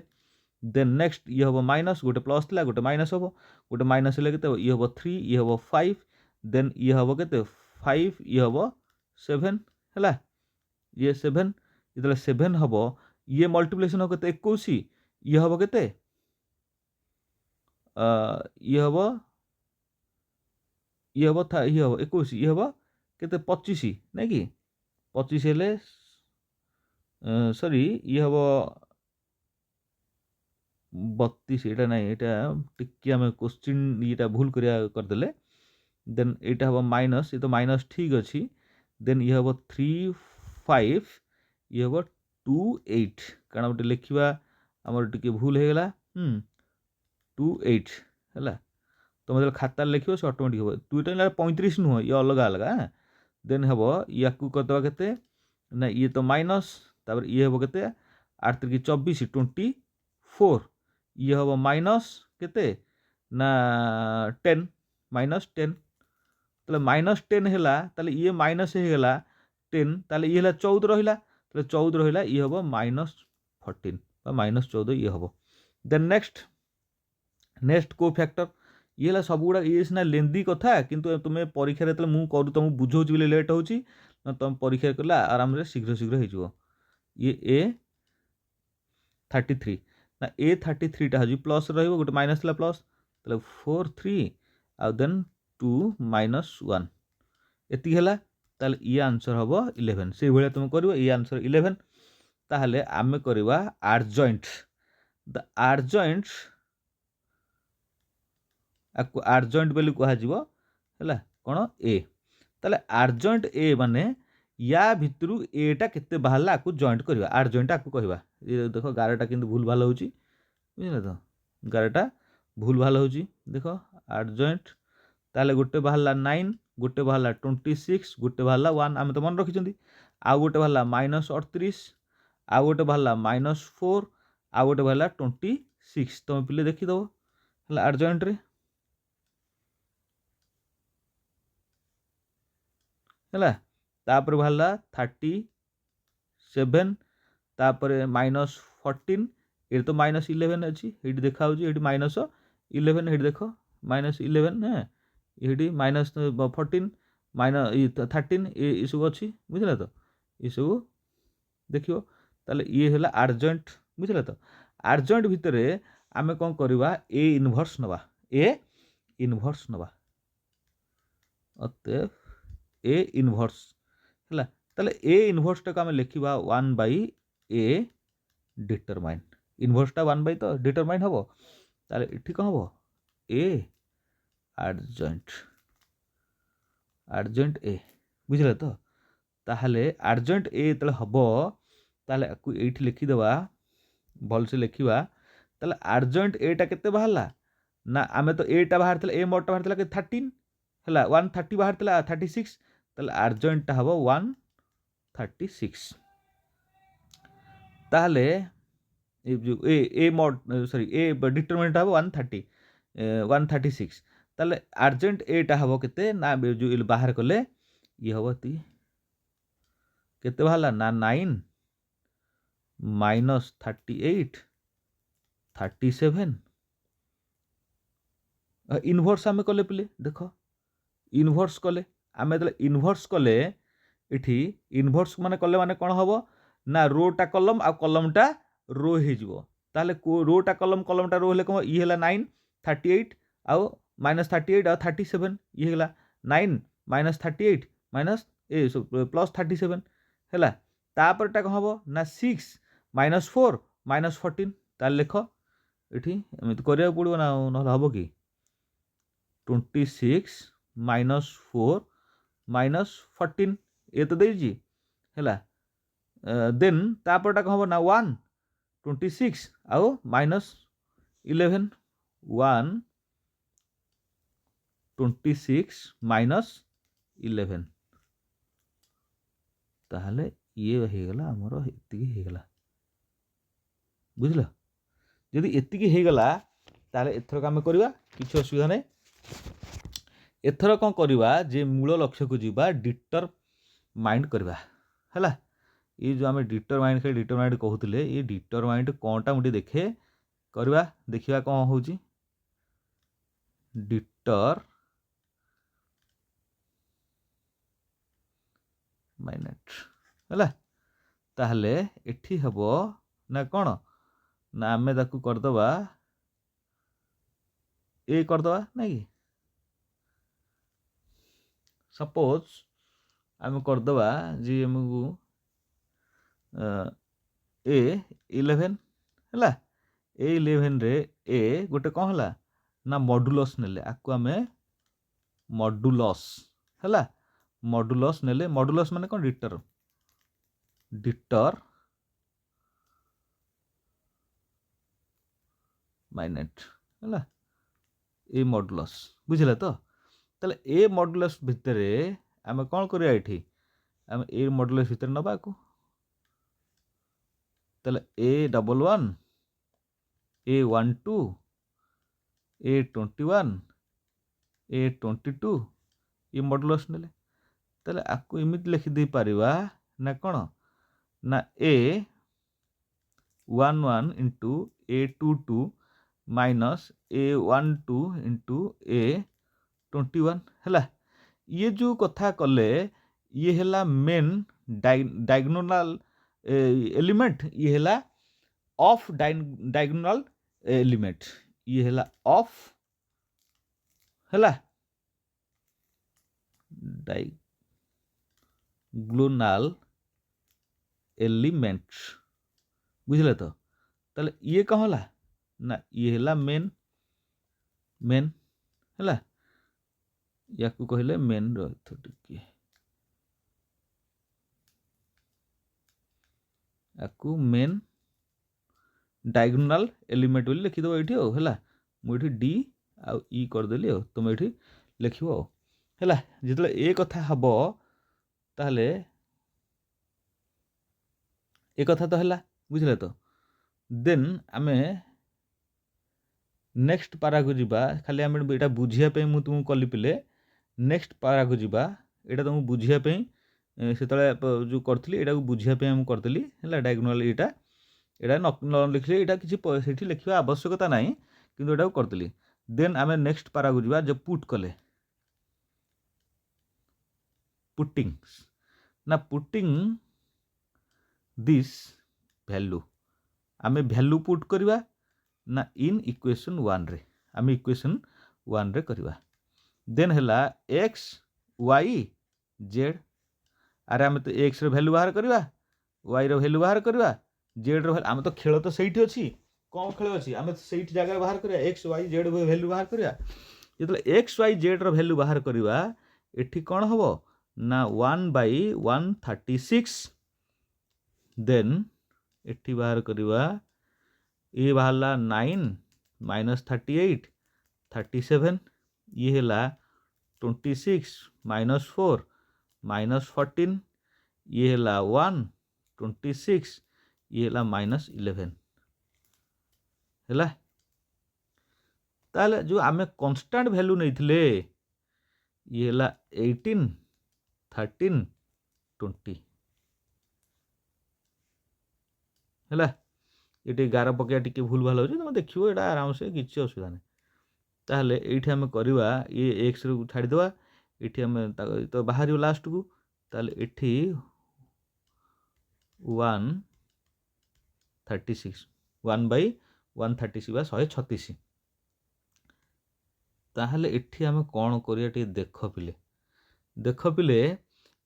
देन नेक्स्ट ये हम माइनस गोटे प्लस था गोटे माइनस हम गोटे माइनस के ये हम 3 ये हम 5 देन ये हम के 5 ये हम 7 है ये 7 जो 7 हम ये मल्टीप्लिकेशन हम के 21 ये हम के ये हम ये हम था ये हम 21 ये हम के 25 नहीं कि 25 हेले सॉरी ये हम 32 यहाँ ना यहाँ टी आम क्वेश्चन ये भूल करदे देन यहाँ हम माइनस ये तो माइनस ठीक अच्छी देन ये हम 3 5 ये हम 2 8 कारण गोटे लिखा आमर टी भूल हो गला 2 8 है तुम जो खाता लिखो से ऑटोमेटिक हम 2 35 नुह ये अलग अलग देन हम या करदे के ना ये तो माइनस तापर ये हम के 8 3 24 24 ये हम माइनस केते ना 10 -10 ताले -10 हैला ताले ये माइनस हो गला 10 ताले ये हैला 14 रहिला ताले 14 रहिला ये हम -14 बा -14 ये हम देन नेक्स्ट को फैक्टर ये हैला सब गुडा ये सिना लेंदी कथा किंतु तुम्हें परीक्षा रे मु करू तुम बुझौछ बोले लेट होची ना तुम परीक्षा करला आराम रे शीघ्र शीघ्र हो जिवो ये ए 33 ना ए 33 टा हजी प्लस रहिबो गोटे माइनस ला प्लस ताले 4 3 आ देन 2 -1 एति हैला ताले ये आंसर हबो 11 से भलिया तुम करबो ये आंसर 11 ताहले आमे करबा आर्जॉइंट द आर्जॉइंट आकु आर्जॉइंट बेली कहा जिवो हैला कोन ए ताले आर्जॉइंट ए माने या भितरु एटा केते बाहरला आकु जॉइंट करबा आर्जॉइंट आकु कहबा ये देखो 11टा किंतु भूल भाल होची बुझले तो 11टा भूल भाल होची देखो आर्जॉइंट ताले गोटे बाहरला 9 गोटे बाहरला 26 गोटे बाहरला 1 आमे तो मन रखिचंदी आ गोटे बाहरला -38 आ गोटे बाहरला -4 आ गोटे बाहरला 26 तुम पिले देखि दबो हला आर्जॉइंट रे है तापर बाहरला 37 तापर -14 ये तो -11 अच्छी ये देखा ये -11 ये देख -11 है ये -14 -13 ये सब अच्छी बुझे तो ये सब देखो ताले ये है आर्जॉइंट बुझे तो आर्जॉइंट भितर आमे कौन करवा ए इनवर्स नवा ए इनवर्स नवा अतएव ए इनवर्स है ताले ए इनवर्स टाक आम लिखा 1/a डिटरमाइन इनवर्सटा 1 तो डिटरमाइन हम ताले इठी कौन हम ए आर्जेंट ए बुझे तो ताहले आर्जेंट ए जो हम ताले ये लिखिदेवा भलसे लिखा ताले आर्जेंट एटा केते बाहरला ना आमे तो एटा बाहर थिला ए मोडटा बाहर थिला के 13 हला 130 बाहर थिला 36 ताले आर्जेंटटा हबो 136 ताहले ए जो ए मोड सॉरी ए डिटरमिनेंट हबो 136 ताले आर्जेंट एटा हबो केते ना जो बाहर कले ये हबो ती केते बाहरला ना 9 माइनस 38 37 इनवर्स आम कले पिले देख इनवर्स कले आम जो इनवर्स कले इठी इनवर्स माने कले माने कौन हम ना रोटा कलम आ कलमटा रो हो ताले रोटा कलम कलमटा रो हेले कौन ये 9 38 आउ माइनस 38 आउ 37 ये 9 माइनस 38 माइनस ए प्लस 37 है तापरटा कौन हम ना 6 माइनस 4 माइनस 14 ताले लिख ये एमती करा पड़ो ना ना हम कि 26 माइनस 4 माइनस 14 ये तो देजी है देन तापरटा कौन हम ना 1 26 आउ माइनस 11 1 26 माइनस 11 ताहले ये हो गला हमर एतिकी हो गला बुझल जदि एतिकी हो गला ताहले एथरक आमे करबा किछ असुविधा नै एथर कौन करवा जे मूल लक्ष्य को जीवा डिटरमाइंड करवा है ये जो आम डिटरमाइंड खाली डिटरमाइंड कहते ये डिटरमाइंड कौनटा मुझे देखे करवा देखा कौन हो डिटर माइनेट है ताहले एठी हबो ना कौन ना आम ताकू करदवा ए करदवा ना कि सपोज आम करदवा जी आमको ए 11 है ए 11 रे ए गोटे कौन है ना मॉडुलस नेले आकु आमे मॉडुलस है मॉडुलस नेले मॉडुलस माने कौन डिटर डिटर माइनेट है ए मॉडुलस बुझे तो ताले ए मॉडुलस भितर आम कौन करिया एठी आम ए मॉडुलस भितर नबा को ताले A11 A12 A21 A22 ये मॉडुलस नेले ताले आकु इमित लिखि दे परिवा ना कौन ना A11 into A22 minus A12 into A21 है ये जो कथा कले ये है मेन डायगोनल एलिमेंट ये है ऑफ डायगोनल एलिमेंट ये है ऑफ है डायगोनल एलिमेंट बुझले तो ताले ये कौन है ना ये है मेन मेन है या कहले मेन रे आकु मेन डायगोनल एलिमेंट बोली लिखिदेव ये है मुझे डी आउ ई करदेली तुम ये लिख है जो ये कथा हम ताहले ए कथा तो है बुझले तो देन आमे नेक्स्ट पारा को जीवा खाली आम यहाँ बुझापी मुझे तुमको कली पिले नेक्स्ट पारा को जीवा यहाँ तुमको बुझापी से जो करी यहाँ बुझापी आम करदेली है डायगोनल यहाँ न लिखले यहाँ किसी लिखा आवश्यकता ना कि यहाँ करदेली देन आम नेक्स्ट पारा को जीवा जो पुट कले पुटिंग ना पुटिंग दिस वैल्यू आम वैल्यू पुट करवा ना इन इक्वेशन 1 रे आम इक्वेशन 1 रे करवा देन है एक्स वाई जेड अरे आम तो एक्स भैल्यू बाहर करवा वाई भैल्यू बाहर करवा जेड आम तो खेल तो सही अच्छी कौन खेल अच्छी आम से जगह बाहर करवा एक्स वाई जेड भैल्यू बाहर करवा जो एक्स वाई जेड भैल्यू बाहर करवा एठी कौन हम ना 1/136 देन एठी बाहर करवा ये बाहरला 9 - 38 37 ये है 26 - 4 -14 ये है 1 26 ये है -11 है ताले जो आमे कांस्टेंट वैल्यू नहीं थिले ये है 18 13 20 है ये गार पकड़ा टी भूल भाल हो तुम देखो ये आराम से किसी असुविधा नहीं ताहले ये आम करवा ये एक्स रु छाड़ीदे ये आम तो बाहर लास्ट को ताहले एठी 136 1/136 बा 136 ताहले एठी आम कौन करिया टी देख पिले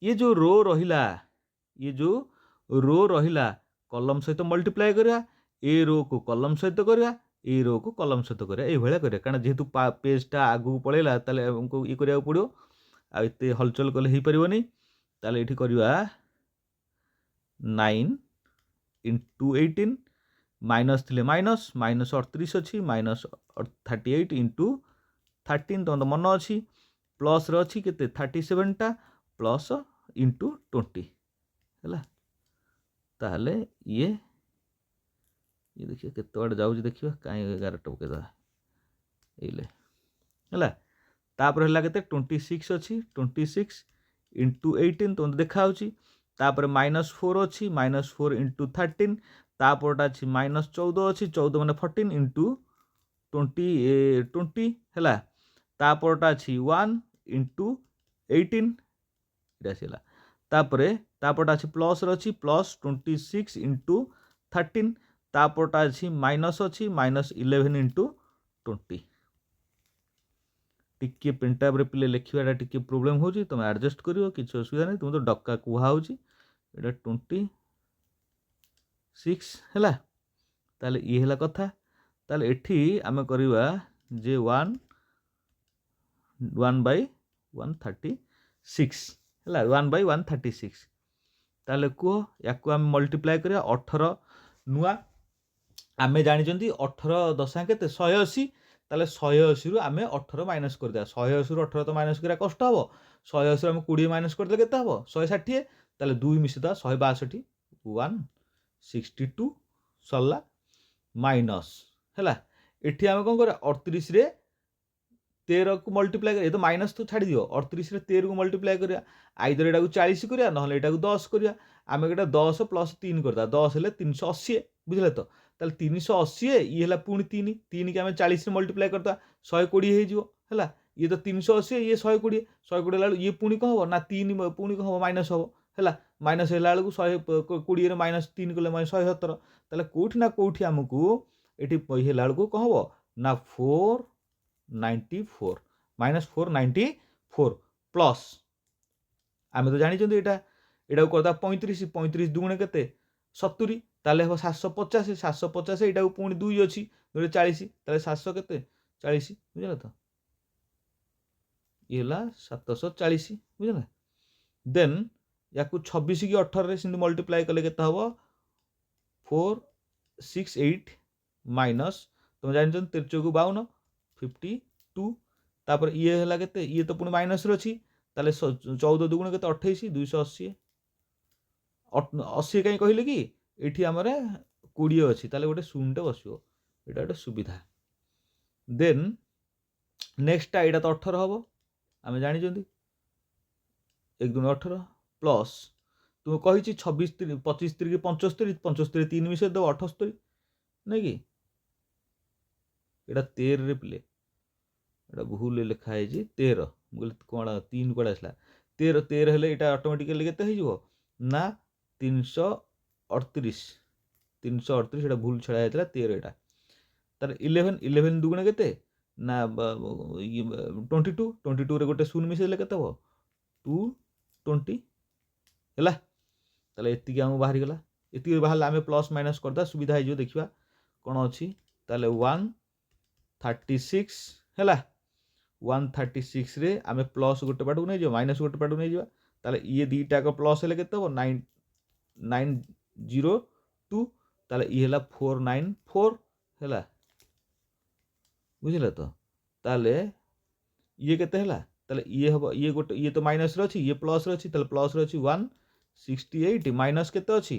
ये जो रो रहिला कलम सहित मल्टीप्लाई करिया ए रो को कलम सहित करिया ए रो को कलम सहित करिया ये भाया करिया कारण जेहेतु पेजटा आगू पड़ेगा ताले हमको ये करिया पड़ो आ एते हलचल कले ही परिबनी ताले एठी करिया 9 × 18 माइनस थिले माइनस -38 अच्छी -38 × 13 तुम तो मन अच्छी प्लस रही के 37टा प्लस इंटू 20 है ताहले ये देखिए केते बार जाऊँ देखिए कहीं 11 पकेदा है तापर है के 26 अच्छी 26 × 18 तुम देखा तापर -4 अच्छी -4 × 13 तापरटा अच्छी -14 अच्छी 14 माने 14 × 20 है तापरटा अच्छी 1 × 18 इटा तापरे तापरटा अच्छी प्लस रही प्लस 26 × 13 तापरटा अच्छी माइनस अच्छी -11 × 20 टिके पेंटाब्रे पिले लिखा टिके प्रोब्लेम हो तुम एडजस्ट करियो किसी असुविधा नहीं तुम तो डक्का कुहा हो 26 है ताले ये है कथा ताले एठी आमे करवा जे 1/136 है 1/136 ताले कह या आम मल्टीप्लाई करिया 18 नुआ आमे जानी 18 दशा के 180 ताले 180 रु आमे 18 माइनस कर दिया 180 रु 18 तो माइनस करा कष्ट हम 180 आम 20 माइनस करदे केते हम 160 ताले 2 मिसेदा 162 162 सरला माइनस है एठी आमे कौन कर 38 रे 13 को मल्टीप्लाई कर तो माइनस तो छाड़ी दियो 38 रे 13 को मल्टीप्लाई करिया आइदर एटा को 40 करिया न एटा को 10 करिया आमे एटा 10 + 3 करदा 10 हेले 380 बुझले तो ताले 380 ये हला पुणी 3 3 के आमे 40 रे मल्टीप्लाई करदा 120 हे जिवो हला ये तो 380 ये 120 120 लाल ये पुणी कह हो ना 3 पुणी कह हो माइनस हो हला माइनस हेला बेलू 120 रे -3 कले 170 ताले कोठी ना कोठी हमकू एठी हेला बेलू कह हो ना 494 -494 प्लस आमे तो जानी चंदी एटा को करदा 35 35 दुगुणे केते 70 ताले हो 750 750 एटा को पुणी 2 अछि 40 ताले 700 केते 40 बुझला तो ये ला 740 बुझला देन या को 26 की 18 रे सिंध मल्टीप्लाई कले केते हबो 468 माइनस तुम जानि चंदी 13 को 52 52 तापर ये हला केते ये तो पुणी माइनस रे अछि ताले 14 दुगुणे केते 28 280 80 कहीं कहले कि एठी हमरे 20 अछि ताले गोटे शून्यटे बसियो एटा गोटे सुविधा देन नेक्स्ट एटा तो 18 हबो आमे जानि चंदी 1 2 18 प्लस तुम कही 26 25 3 75 75 3 मिसे दो 78 नहीं कि एटा 13 रे प्ले एटा भूल लिखा है 13 बोले कौन 3 कौन आसला 13 13 हेले एटा ऑटोमेटिकली केते हो जिवो ना 338 338 एटा भूल छड़ा जायतला 13 एटा तार 11 11 दुगुणे केते ना 22 22 रे गोटे शून्य मिसेले केते हो 2 20 है ताले एतिकी हम बाहरी गला एतिकी बाहरला आमे प्लस माइनस करदा सुविधा हो देखिबा कोन अछि ताले 136 है 136 रे आमे प्लस गोटे पाटू नै जो माइनस गोटे पाटू नै जो ताले ये दीटा को प्लस हेले केते हो 902 ताले ये हला 494 है बुझिले तो ताले ये केते हला ताले ये हबो ये गोटे ये तो माइनस रे अछि ये प्लस रे अछि ताले प्लस रे अछि 168 माइनस केते अछि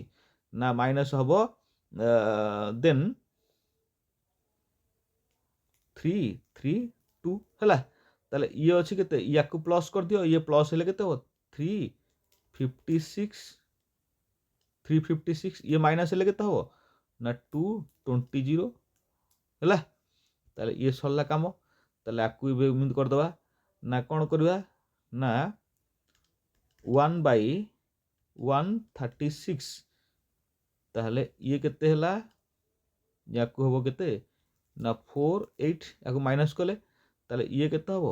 ना माइनस हबो देन 332 है ताले ये अच्छी केते या को प्लस कर दियो ये प्लस हेले केते हो 356 ये माइनस हेले केते हो ना 220 है ताले ये सरला काम ताले आकु एमिति कर दबा ना कोन करबा ना 1/136 ताले ये केते हला याकु हबो केते ना 48 याकु माइनस कले ताले ये केते हबो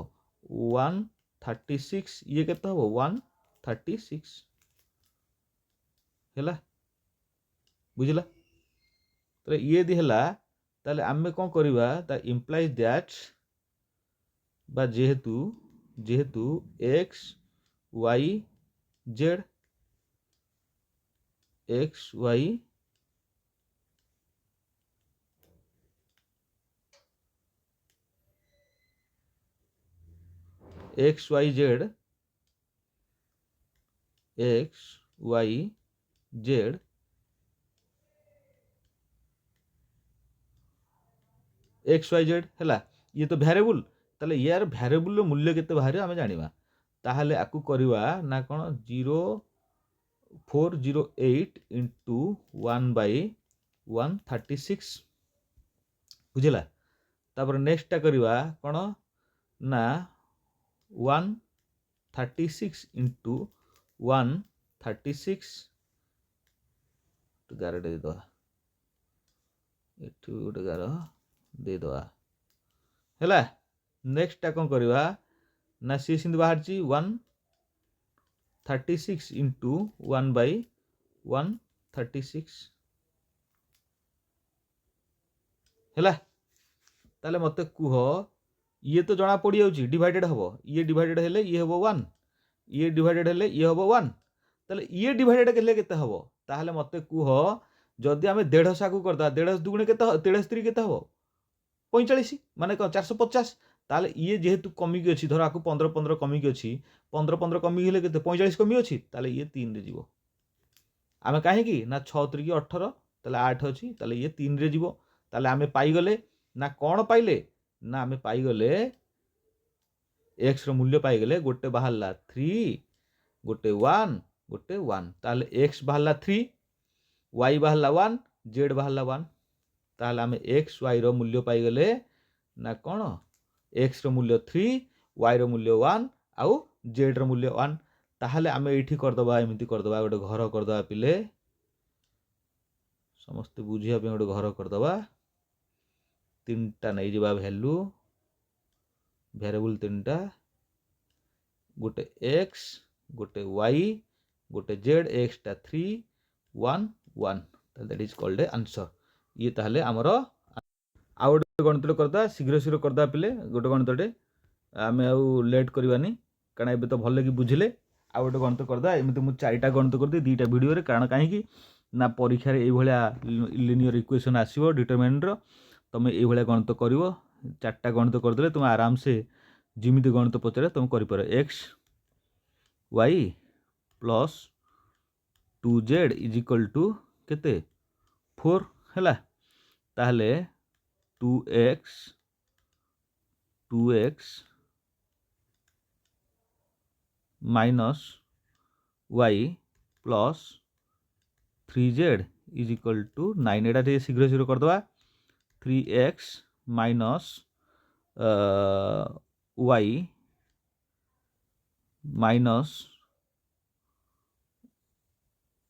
136 ये केते हबो 136 हैला बुझिला ताले ये दी हैला ताले आमे कोन करबा ता इम्प्लाइज दैट बा जेहेतु x y z x y x y z x y z x Y z है ये तो भैरिएबल ताले यार भैरिएबल मूल्य केते बाहर आमे जानिबा ताहले आकु करबा ना कोन 0408 इंटू 1/136 बुझला तापर नेक्स्ट टा करबा कोन ना 136 इंटू 136 तो गार दे दो एठू गोटे गार दे दवा है नेक्स्ट टा कौन करवा ना सी सिंध बाहर 136 इंटू 1/136 है ताले मते कुह ये तो जना पड़ी जाउची डिवाइडेड हबो ये डिवाइडेड हेले ये हबो 1 ये डिवाइडेड हेले ये हबो 1 ताले ये डिवाइडेड केले केते हबो ताहले मते कुह जदि आमे 150 को करदा 150 दुगुणे केते 1.5 केते हबो 45 माने 450 ताले ये जेहेतु कमी की अछि धर आकु 15 कमी की अछि 15 कमी हेले केते 45 कमी अछि ताले ये 3 रे जीवो आमे काहे की ना 6 3 18 ताले 8 अछि ताले ये 3 रे जीवो ताले आमे पाई गले ना कोन पाइले ना आमे पाई गले x रो मूल्य पाई गले गोटे बाहरला 3 गोटे 1 गोटे 1 ताले x बाहरला 3 y बाहरला 1 z बाहरला 1 ताहले आमे x y रो मूल्य पाई गले ना कोन x रो मूल्य 3 y रो मूल्य 1 आउ z रो मूल्य 1 ताहले आमे एठी कर दबा एमिति कर दबा गोटे घर कर दबा पिले समस्त बुझिया पे गोटे घर कर दबा तीनटा नै जिबा वैल्यू वेरिएबल तीनटा गोटे x गोटे y गोटे z x टा 3 1 1 that is called A answer ये ताहले हमरो आ गोटे गणित करदा शीघ्र शीघ्र करदा पिले गोटे गणितटे आमे आउ लेट करबानी कारण एबे तो भल कि बुझिले आ गोटे गणित करदा एमिति मु चारिटा गणित कर दे दीटा वीडियो रे कारण काहे कि ना परीक्षा रे ए भलिया लिनियर इक्वेशन आसीबो डिटरमिनेंट रो तमे ए भलिया गणित करिवो चारटा गणित कर देले तुम आराम से जिमिति गणित पचरे तुम करि पारो x y plus 2z is equal to केते 4 हैला ताहले 2x minus y plus 3z is equal to 9 एटा टे शीघ्र शीघ्र कर दवा 3x minus y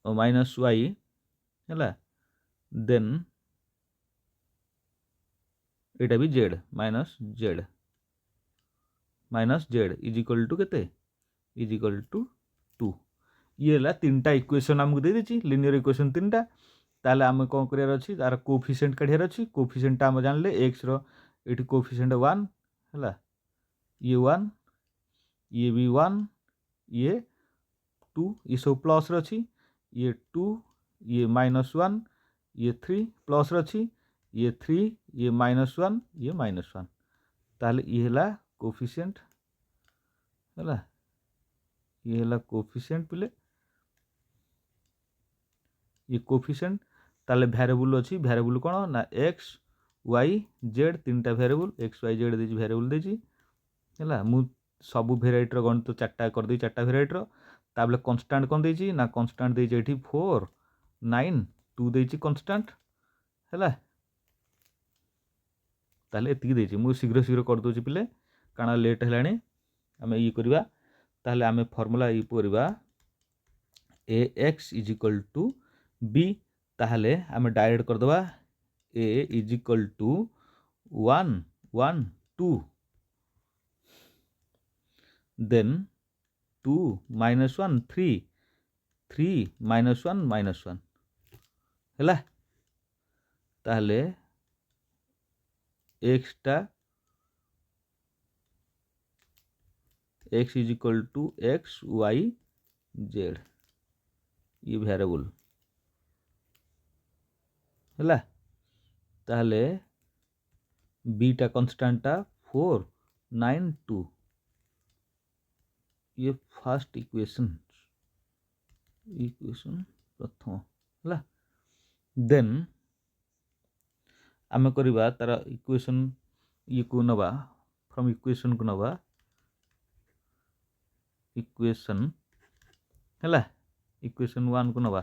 minus y हैला देन एटा भी z minus z is equal to केते इज इक्वल टू टू ये है तीन टा इक्वेशन आमको दे देछि लिनियर इक्वेशन तीन टा ताले आम कौन करार अच्छी तार कोफिशिएंट काढ़ार अच्छी कोफिशिएंट आम जानले एक्स रो कोफिशिएंट 1 है ये 1 ये भी 1 ये 2 ये सब प्लस रही ये 2 ये -1 ये 3 प्लस रही ये 3 ये -1 ये -1 ताले ये है कोफिशिएंट है ये है कोफिशिएंट पिले ये कोफिशिएंट ताले भ्यारिएबल अच्छी भ्यारिएबल कौन ना एक्स वाई जेड तीन टा भ्यारिएबल एक्स वाई जेड देछि भ्यारिएबल देछि है मु सबू भेराइटर गणित चार्टा करदे चार्टा भेराइटर ताबले कन्स्टांट कौन देछि ना कन्स्टांट देछि एठी 4 9 2 देछि कन्स्टांट है ताले एतिकी देछि मु शीघ्र शीघ्र कर दोछि पिले काना लेट हेलाणी आमे ई करबा ताले आमे फार्मूला ई करबा A X is equal to B ताहले आमे डायरेक्ट कर दबा A is equal to 1 1 2 then 2 -1 3 3 -1 -1 है ताहले एक्स टा x is equal to x Y z ये भ्यारिएबल है ताहले बीटा कन्स्टांटा 4 9 2 ये फर्स्ट इक्वेशन प्रथम है देन आम करवा तार इक्वेशन ये को नवा फ्रॉम इक्वेशन को नवा इक्वेशन है इक्वेशन 1 को नवा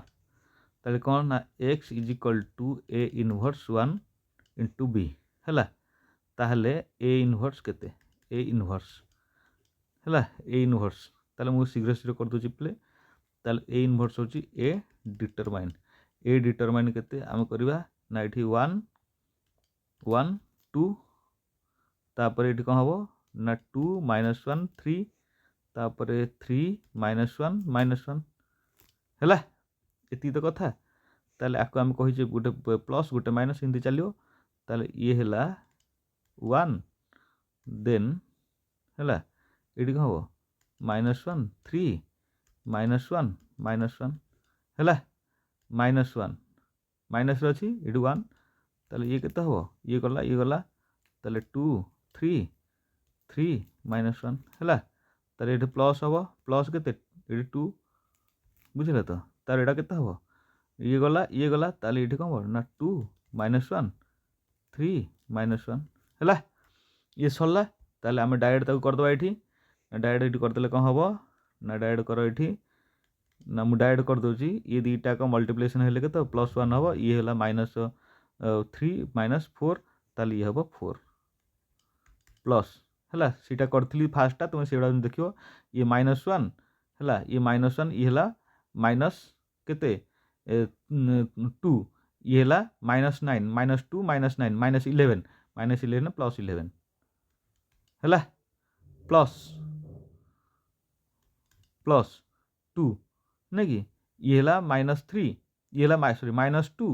ताले कौन ना x is equal to A inverse 1 into B है ताहले ए इनवर्स केते ए इनवर्स है ए इनवर्स ताले मु शीघ्र शीघ्र कर दूची प्ले ताले ए इनवर्स होची ए डिटरमाइन केते आम करवा ना एठी 1 1 2 तापर एठी कौन हबो ना 2 -1 3 तापर 3 -1 -1 है एति तो कथा ताले आको आम कहि गोटे प्लस गोटे माइनस हिंदी चलियो ताले ये है 1 देन है ये कौन हम -1 3 -1 -1 है -1 माइनस अच्छी ये 1 ताले ये केते हम ये गला ताले 2 3 3 -1 है ताले ये प्लस हम प्लस केते ये 2 बुझे तो तार एटा केते हम ये गला ताले ये कौन हम ना 2 -1 3 -1 है ये सरला ताले आम डायरेक्ट ताको करदबा ये डायरेक्ट ये करदे कौन हम ना डायरेक्ट कर ये ना मु डायरेक्ट कर दूची ये दीटा का मल्टीप्लिकेशन हेले के तो +1 हम ये है -3 -4 ताले ये हम 4 प्लस है सीटा करी फास्टा तुम से देख ये -1 है ये -1 ये है माइनस केते 2 ये है -9 -2 -9 -11 +11 है प्लस प्लस 2 नहीं कि ये है -3 ये है सॉरी -2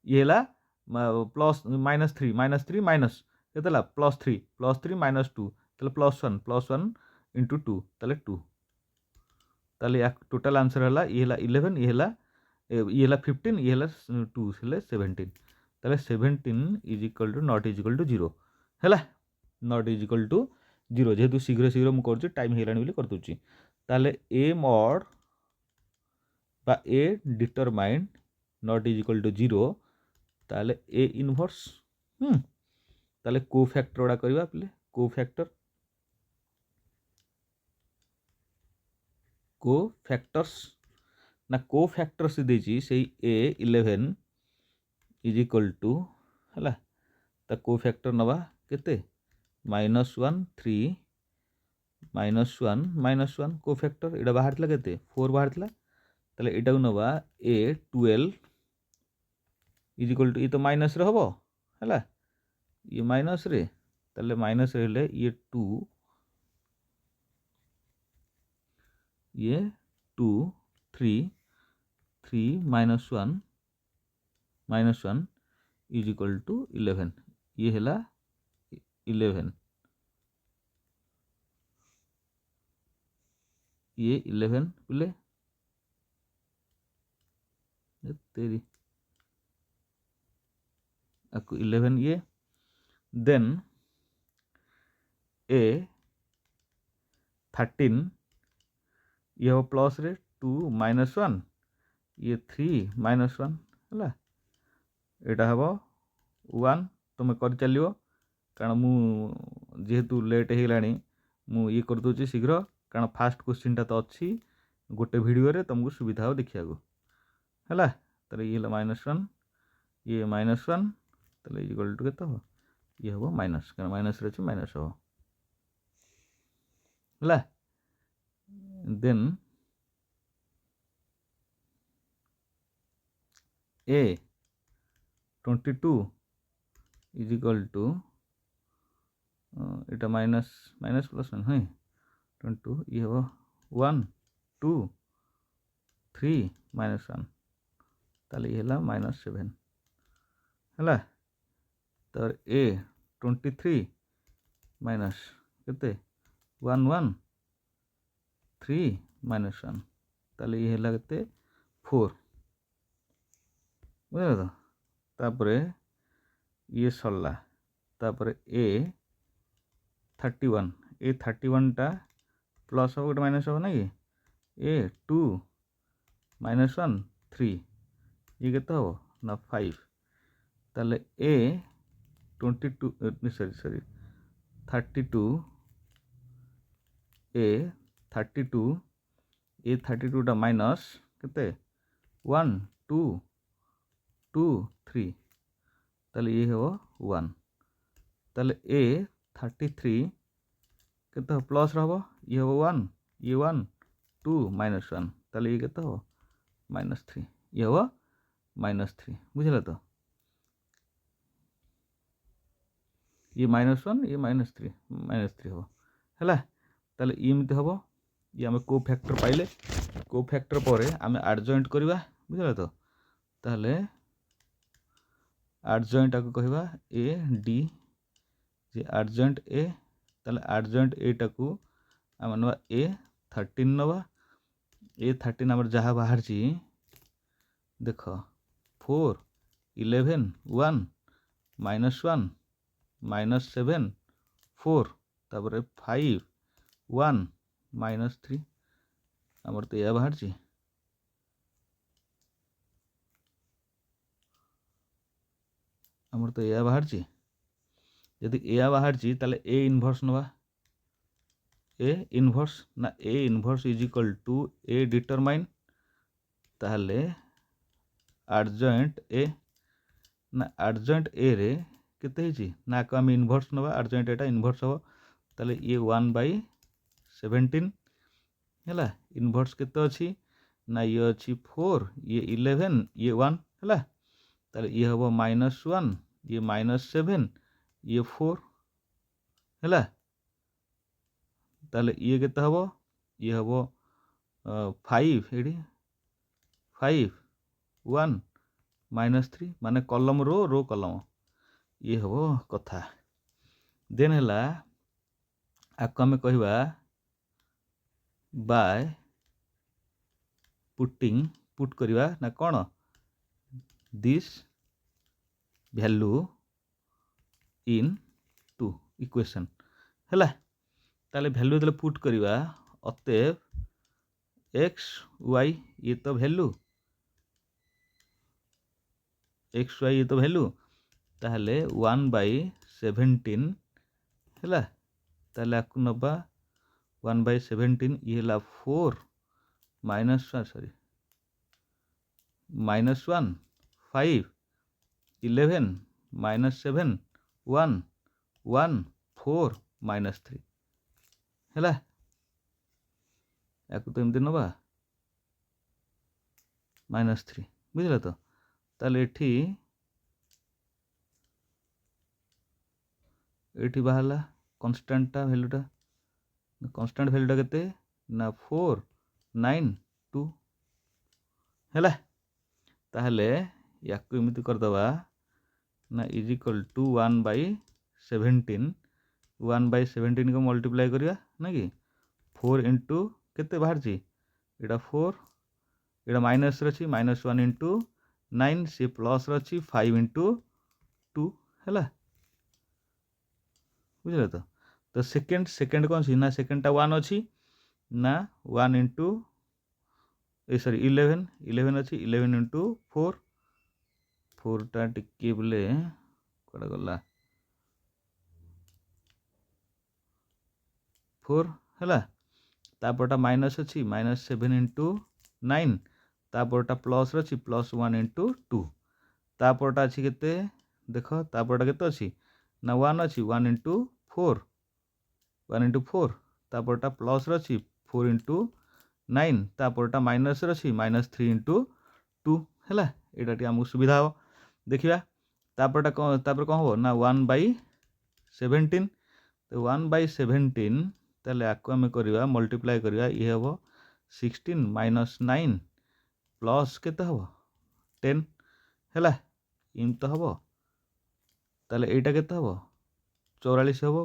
ये है प्लस -3 -3 माइनस केते +3 -2 ताले +1 इंटू 2 ताले 2 ताले टोटल आंसर है ये है 11 ये है 15 ये है 2 है 17 ताले 17 is equal to not is equal to 0 है नॉट इज इक्वल टू 0 जेहेतु शीघ्र शीघ्र मुझे कर टाइम होगा बोली कर दूची ताले ए मॉड बा A determinant not is equal to 0 ताले ए इनवर्स ताले कोफैक्टर गुड़ा करवा पे कोफैक्टर्स ना कोफैक्टर्स देची से ए 11 इज इक्वल टू है कोफैक्टर नवा केते -1 3 -1 कोफैक्टर इटा बाहर थला केते 4 बाहर थला ताले एटा को नवा ए 12 इज इक्वल टू ये तो माइनस रे हबो है ये माइनस रे ताले माइनस रे ले ये 2 ये 2 3 3 -1 इज इक्वल टू 11 ये है 11 ये 11 बोले तेरी आपको 11 ये देन ए 13 ये हम प्लस रे 2 -1 ये 3 -1 है यहाँ हम 1 तुम कर चलो कारण मु जेहेतु लेट होगा मु ये कर दूची शीघ्र कारण फास्ट क्वेश्चन टा तो अच्छी गोटे वीडियो रे तुमको सुविधा हो देखिया है तो ये -1 ये -1 तो इक्वल टू के ये हम माइनस कारण माइनस रे माइनस हम है then A 22 is equal to इटा माइनस माइनस प्लस 1 है 22 ये हम 1 2 3 -1 ताले ये है -7 है तो ए 23 माइनस केते 1 1 3 -1 ताले ये है केते 4 बुझे तो तापरे ये सरला तापरे ए 31 ए 31 टा प्लस हो गोटे माइनस हो ना कि ए 2 -1 3 ये केते हो ना 5 ताले ए 22 सॉरी 32 ए 32 ए 32 टा माइनस केते 1 2 2 3 ताले ये हो 1 ताले ए 33 केते प्लस रहो ये हो 1 ये 1 2 -1 ताले ये केते हो -3 ये हो -3 बुझला तो ये -1 ये -3 हो है ताले इमती हम ये आम को फैक्टर पाइले को फैक्टर पर आम एडजॉइंट करवा बुझला तो ताले एडजॉइंट आको कहवा A D J adjoint A ताले एडजॉइंट ए टाकू आम नवा ए 13 नवा ए 13 आमर जहाँ बाहर जी देख 4 11 1 -1 -7 4 तापर 5 1 -3 आमर तो यह बाहर जी आमर तो यह बाहर यदि यह बाहर ताले ए इनवर्स नवा ए इनवर्स ना A inverse is equal to A determine ताले एडजॉइंट ए ना एडजॉइंट ए रे केते हिची ना को हम इनवर्स नवा एडजॉइंट एटा इनवर्स हो ताले ये 1/17 है इनवर्स केते अच्छी ना ये अच्छी 4 ये 11 ये 1 है ताले ये हम -1 ये -7 ये 4 है ताले ये केते हम ये हम 5 एडी 5 1 -3 माने कॉलम रो कॉलम ये हम कथा देन है आपको आम कहवा बाय पुट करवा ना कौन this value into equation है ताले वैल्यू जो पुट करवा अतएव एक्स वाई ये तो वैल्यू एक्स वाई ये तो वैल्यू ताहले 1/17 है ताहले आपको नबा 1/17 ये है 4 सॉरी -1 5 11 -7 1 1 4 -3 है या तो एमती नवा -3 बुझल तो ताले एठी बाहला कांस्टेंट वैल्यूटा कांस्टेंट वैल्यूटा केते ना 4 9 2 ହେଲା। ତାହେଲେ ୟାକୁ ଏମିତି କରିଦେବା ନା ଇଜ୍ ଇକ୍ୱାଲ୍ ଟୁ 1/17 1/17 को ମଲ୍ଟିପ୍ଲାଏ କରିବା ନା କି 4 ଇଣ୍ଟୁ କେତେ ବାହାରିଛି ଏଇଟା 4 ଏଇଟା ମାଇନସ୍ରେ ଅଛି -1 ଇଣ୍ଟୁ 9 सी ପ୍ଲସ୍ରେ ଅଛି 5 ଇଣ୍ଟୁ 2 ହେଲା ବୁଝିଲେ ତ ସେକେଣ୍ଡ କ'ଣ ଅଛି ନା ସେକେଣ୍ଡଟା 1 ଅଛି ନା 1 ଇଣ୍ଟୁ ସରି 11 ଅଛି 11 ଇଣ୍ଟୁ 4 4ଟା ଟିକେ ବୋଲେ କୁଆଡ଼େ ଗଲା 4 ହେଲା ତାପରଟା ମାଇନସ୍ ଅଛି -7 ଇଣ୍ଟୁ 9 ତାପରଟା ପ୍ଲସ୍ରେ ଅଛି +1 ଇଣ୍ଟୁ 2 ତାପରଟା ଅଛି କେତେ ଦେଖ ତାପରଟା କେତେ ଅଛି ନା 1 ଅଛି 1 ଇଣ୍ଟୁ 4 ତାପରଟା ପ୍ଲସ୍ରେ ଅଛି 4 ଇଣ୍ଟୁ 9 ତାପରଟା ମାଇନସ୍ରେ ଅଛି -3 ଇଣ୍ଟୁ 2 ହେଲା ଏଇଟା ଟିକେ ଆମକୁ ସୁବିଧା ହେବ ଦେଖିବା ତାପରେ କ'ଣ ହେବ ନା 1/17 ତ 1/17 ତାହେଲେ ଆକୁ ଆମେ କରିବା ମଲ୍ଟିପ୍ଲାଏ କରିବା ଇଏ ହେବ 16 - 9 ପ୍ଲସ୍ କେତେ ହେବ 10 ହେଲା ଏମିତି ତ ହେବ ତାହେଲେ ଏଇଟା କେତେ ହେବ 44 ହେବ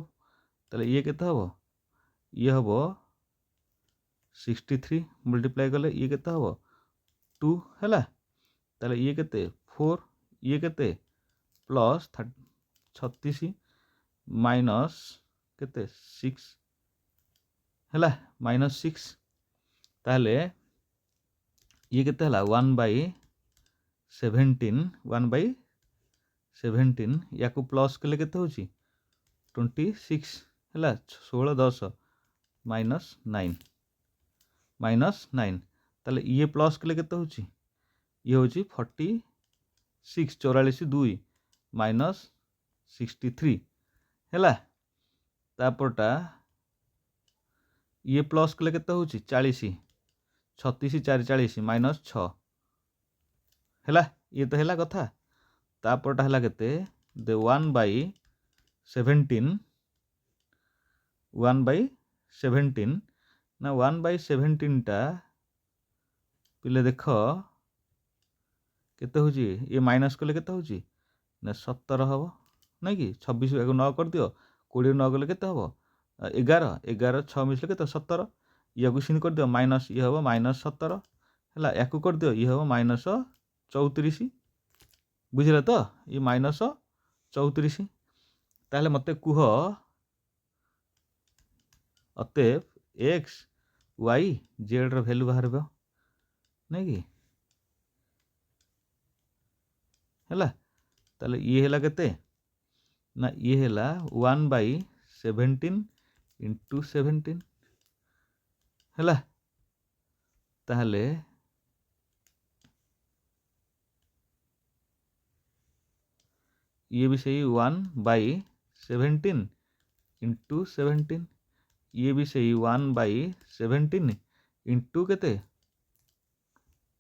ତାହେଲେ ଇଏ କେତେ ହେବ ଇଏ ହେବ 63 ମଲ୍ଟିପ୍ଲାଏ କଲେ ଇଏ କେତେ ହେବ 2 ହେଲା ତାହେଲେ ଇଏ କେତେ 4 ଇଏ କେତେ ପ୍ଲସ୍ 36 ମାଇନସ୍ କେତେ 6 ହେଲା -6 ତାହେଲେ ଇଏ କେତେ ହେଲା 1/17 ୟାକୁ ପ୍ଲସ୍ କଲେ କେତେ ହେଉଛି 26 ହେଲା 16 10 -9 ତାହେଲେ ଇଏ ପ୍ଲସ୍ କଲେ କେତେ ହେଉଛି ଇଏ ହେଉଛି 46 44 2 -63 ହେଲା ତାପରଟା ଇଏ ପ୍ଲସ୍ କଲେ କେତେ ହେଉଛି 40 36 4 40 -6 ହେଲା ଇଏ ତ ହେଲା କଥା ତାପରଟା ହେଲା କେତେ 1/17 ନା 1/17ଟା ପିଲେ ଦେଖ କେତେ ହେଉଛି ଇଏ ମାଇନସ୍ କଲେ କେତେ ହେଉଛି ନା 17 ହେବ ନାଇଁ କି 26 ୟାକୁ 9 କରିଦିଅ 20 9 କଲେ କେତେ ହେବ 11 6 ମିଶିଲେ କେତେ 17 ୟାକୁ ସେମିତି କରିଦିଅ ମାଇନସ୍ ଇଏ ହେବ -17 ହେଲା ୟାକୁ କରିଦିଅ ଇଏ ହେବ -34 ବୁଝିଲେ ତ ଇଏ -34 ତାହେଲେ ମୋତେ କୁହ ଅତଏବ x y z ର ଭ୍ୟାଲୁ ବାହାରିବ ନାଇଁ କି ହେଲା ତାହେଲେ ଇଏ ହେଲା କେତେ ନା ଇଏ ହେଲା 1/17 ଇଣ୍ଟୁ 17 ହେଲା ତାହେଲେ ଇଏ ବି ସେଇ 1/17 ଇଣ୍ଟୁ 17 ଇଏ ବି ସେଇ 1/17 ଇଣ୍ଟୁ କେତେ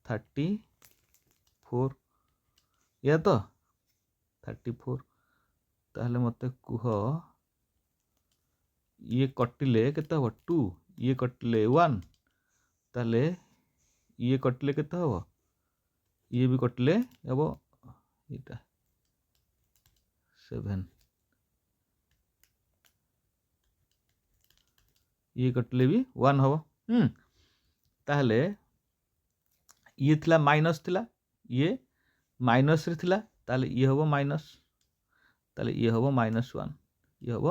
34 ଇଏ ତ 34 ତାହେଲେ ମୋତେ କୁହ ଇଏ କଟିଲେ କେତେ ହେବ 2 ଇଏ କଟିଲେ 1 ତାହେଲେ ଇଏ କଟିଲେ କେତେ ହେବ ଇଏ ବି କଟିଲେ ହେବ ଏଇଟା 7 ଇଏ କଟିଲେ ବି 1 ହେବ ତାହେଲେ ଇଏ ଥିଲା ମାଇନସ୍ ଥିଲା ଇଏ ମାଇନସ୍ରେ ଥିଲା ତାହେଲେ ଇଏ ହେବ ମାଇନସ୍ ତାହେଲେ ଇଏ ହେବ -1 ଇଏ ହେବ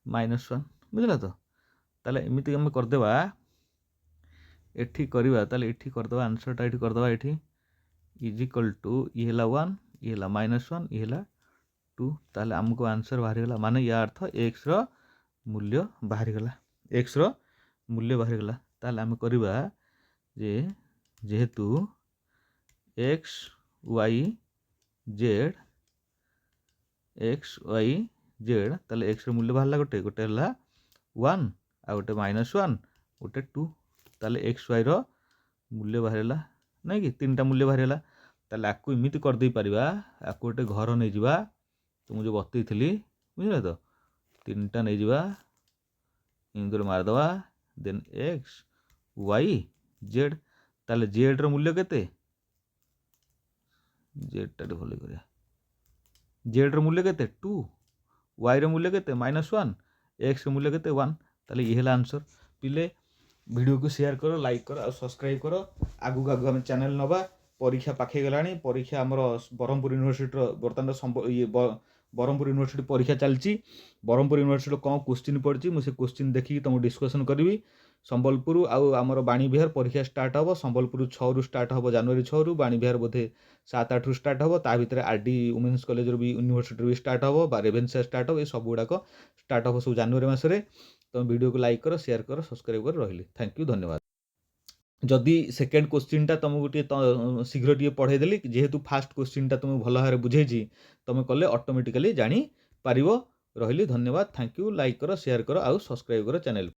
-1 ବୁଝିଲ ତ ତାହେଲେ ଏମିତି ଆମେ କରିଦେବା ଏଠି କରିବା ତାହେଲେ ଏଠି କରିଦେବା ଆନ୍ସରଟା ଏଠି କରିଦେବା ଏଠି ଇଜ୍ ଇକ୍ୱାଲ୍ ଟୁ ଇଏ ହେଲା 1 ଇଏ ହେଲା -1 ଇଏ ହେଲା 2 ତାହେଲେ ଆମକୁ ଆନ୍ସର ବାହାରିଗଲା ମାନେ ୟା ଅର୍ଥ ଏକ୍ସର ମୂଲ୍ୟ ବାହାରିଗଲା ତାହେଲେ ଆମେ କରିବା ଯେ ଯେହେତୁ x y z ତାହେଲେ xର ମୂଲ୍ୟ ବାହାରିଲା ଗୋଟେ ହେଲା 1 ଆଉ ଗୋଟେ -1 ଗୋଟେ 2 ତାହେଲେ x yର ମୂଲ୍ୟ ବାହାରିଲା ନାଇଁ କି 3ଟା ମୂଲ୍ୟ ବାହାରିଗଲା ତାହେଲେ ଆକୁ ଏମିତି କରିଦେଇ ପାରିବା ଆକୁ ଗୋଟେ ଘର ନେଇଯିବା ତ ମୁଁ ଯେଉଁ ବତେଇଥିଲି ବୁଝିଲେ ତ 3ଟା ନେଇଯିବା ଏମିତି ମାରିଦେବା ଦେନ୍ x y z ताले जेड रो मूल्य केते जेड टा भले करिया जेड रो मूल्य केते 2 वाई रो मूल्य केते -1 एक्स रो मूल्य केते 1 ताले ये हला आंसर पिले वीडियो को शेयर करो लाइक करो और सब्सक्राइब करो आगु आगु हम चैनल नबा परीक्षा पाखे गलानी परीक्षा हमर ब्रह्मपुर यूनिवर्सिटी रो बर्तमान ये ब्रह्मपुर यूनिवर्सिटी परीक्षा चलची ब्रह्मपुर यूनिवर्सिटी कौन क्वेश्चन पड़ी मुझे क्वेश्चन देखिए तुम डिस्कसन करी संबलपुर आउ आमर बाणी विहार परीक्षा स्टार्ट हम संबलपुर 6 रु स्टार्ट हम जनवरी 6 रु बाणी विहार बोधे 7-8 रु स्टार्ट हम ता भितर आरडी वुमेन्स कॉलेज भी यूनिवर्सिटी भी स्टार्ट हम रेभेन्सा स्टार्ट हम ये सब गुड़ाक स्टार्ट हम सब जनवरी मसरे तुम वीडियो को लाइक करो शेयर करो सब्सक्राइब कर रही थैंक यू धन्यवाद जदि सेकेंड क्वेश्चन टा तुमको टे शीघ्र टे पढ़ेदेली जेहेतु फास्ट क्वेश्चन टा तुम भल भाव बुझे तुम कले ऑटोमेटिकली जानी पारिबो रही धन्यवाद थैंक यू लाइक करो शेयर करो आउ सब्सक्राइब करो चैनल।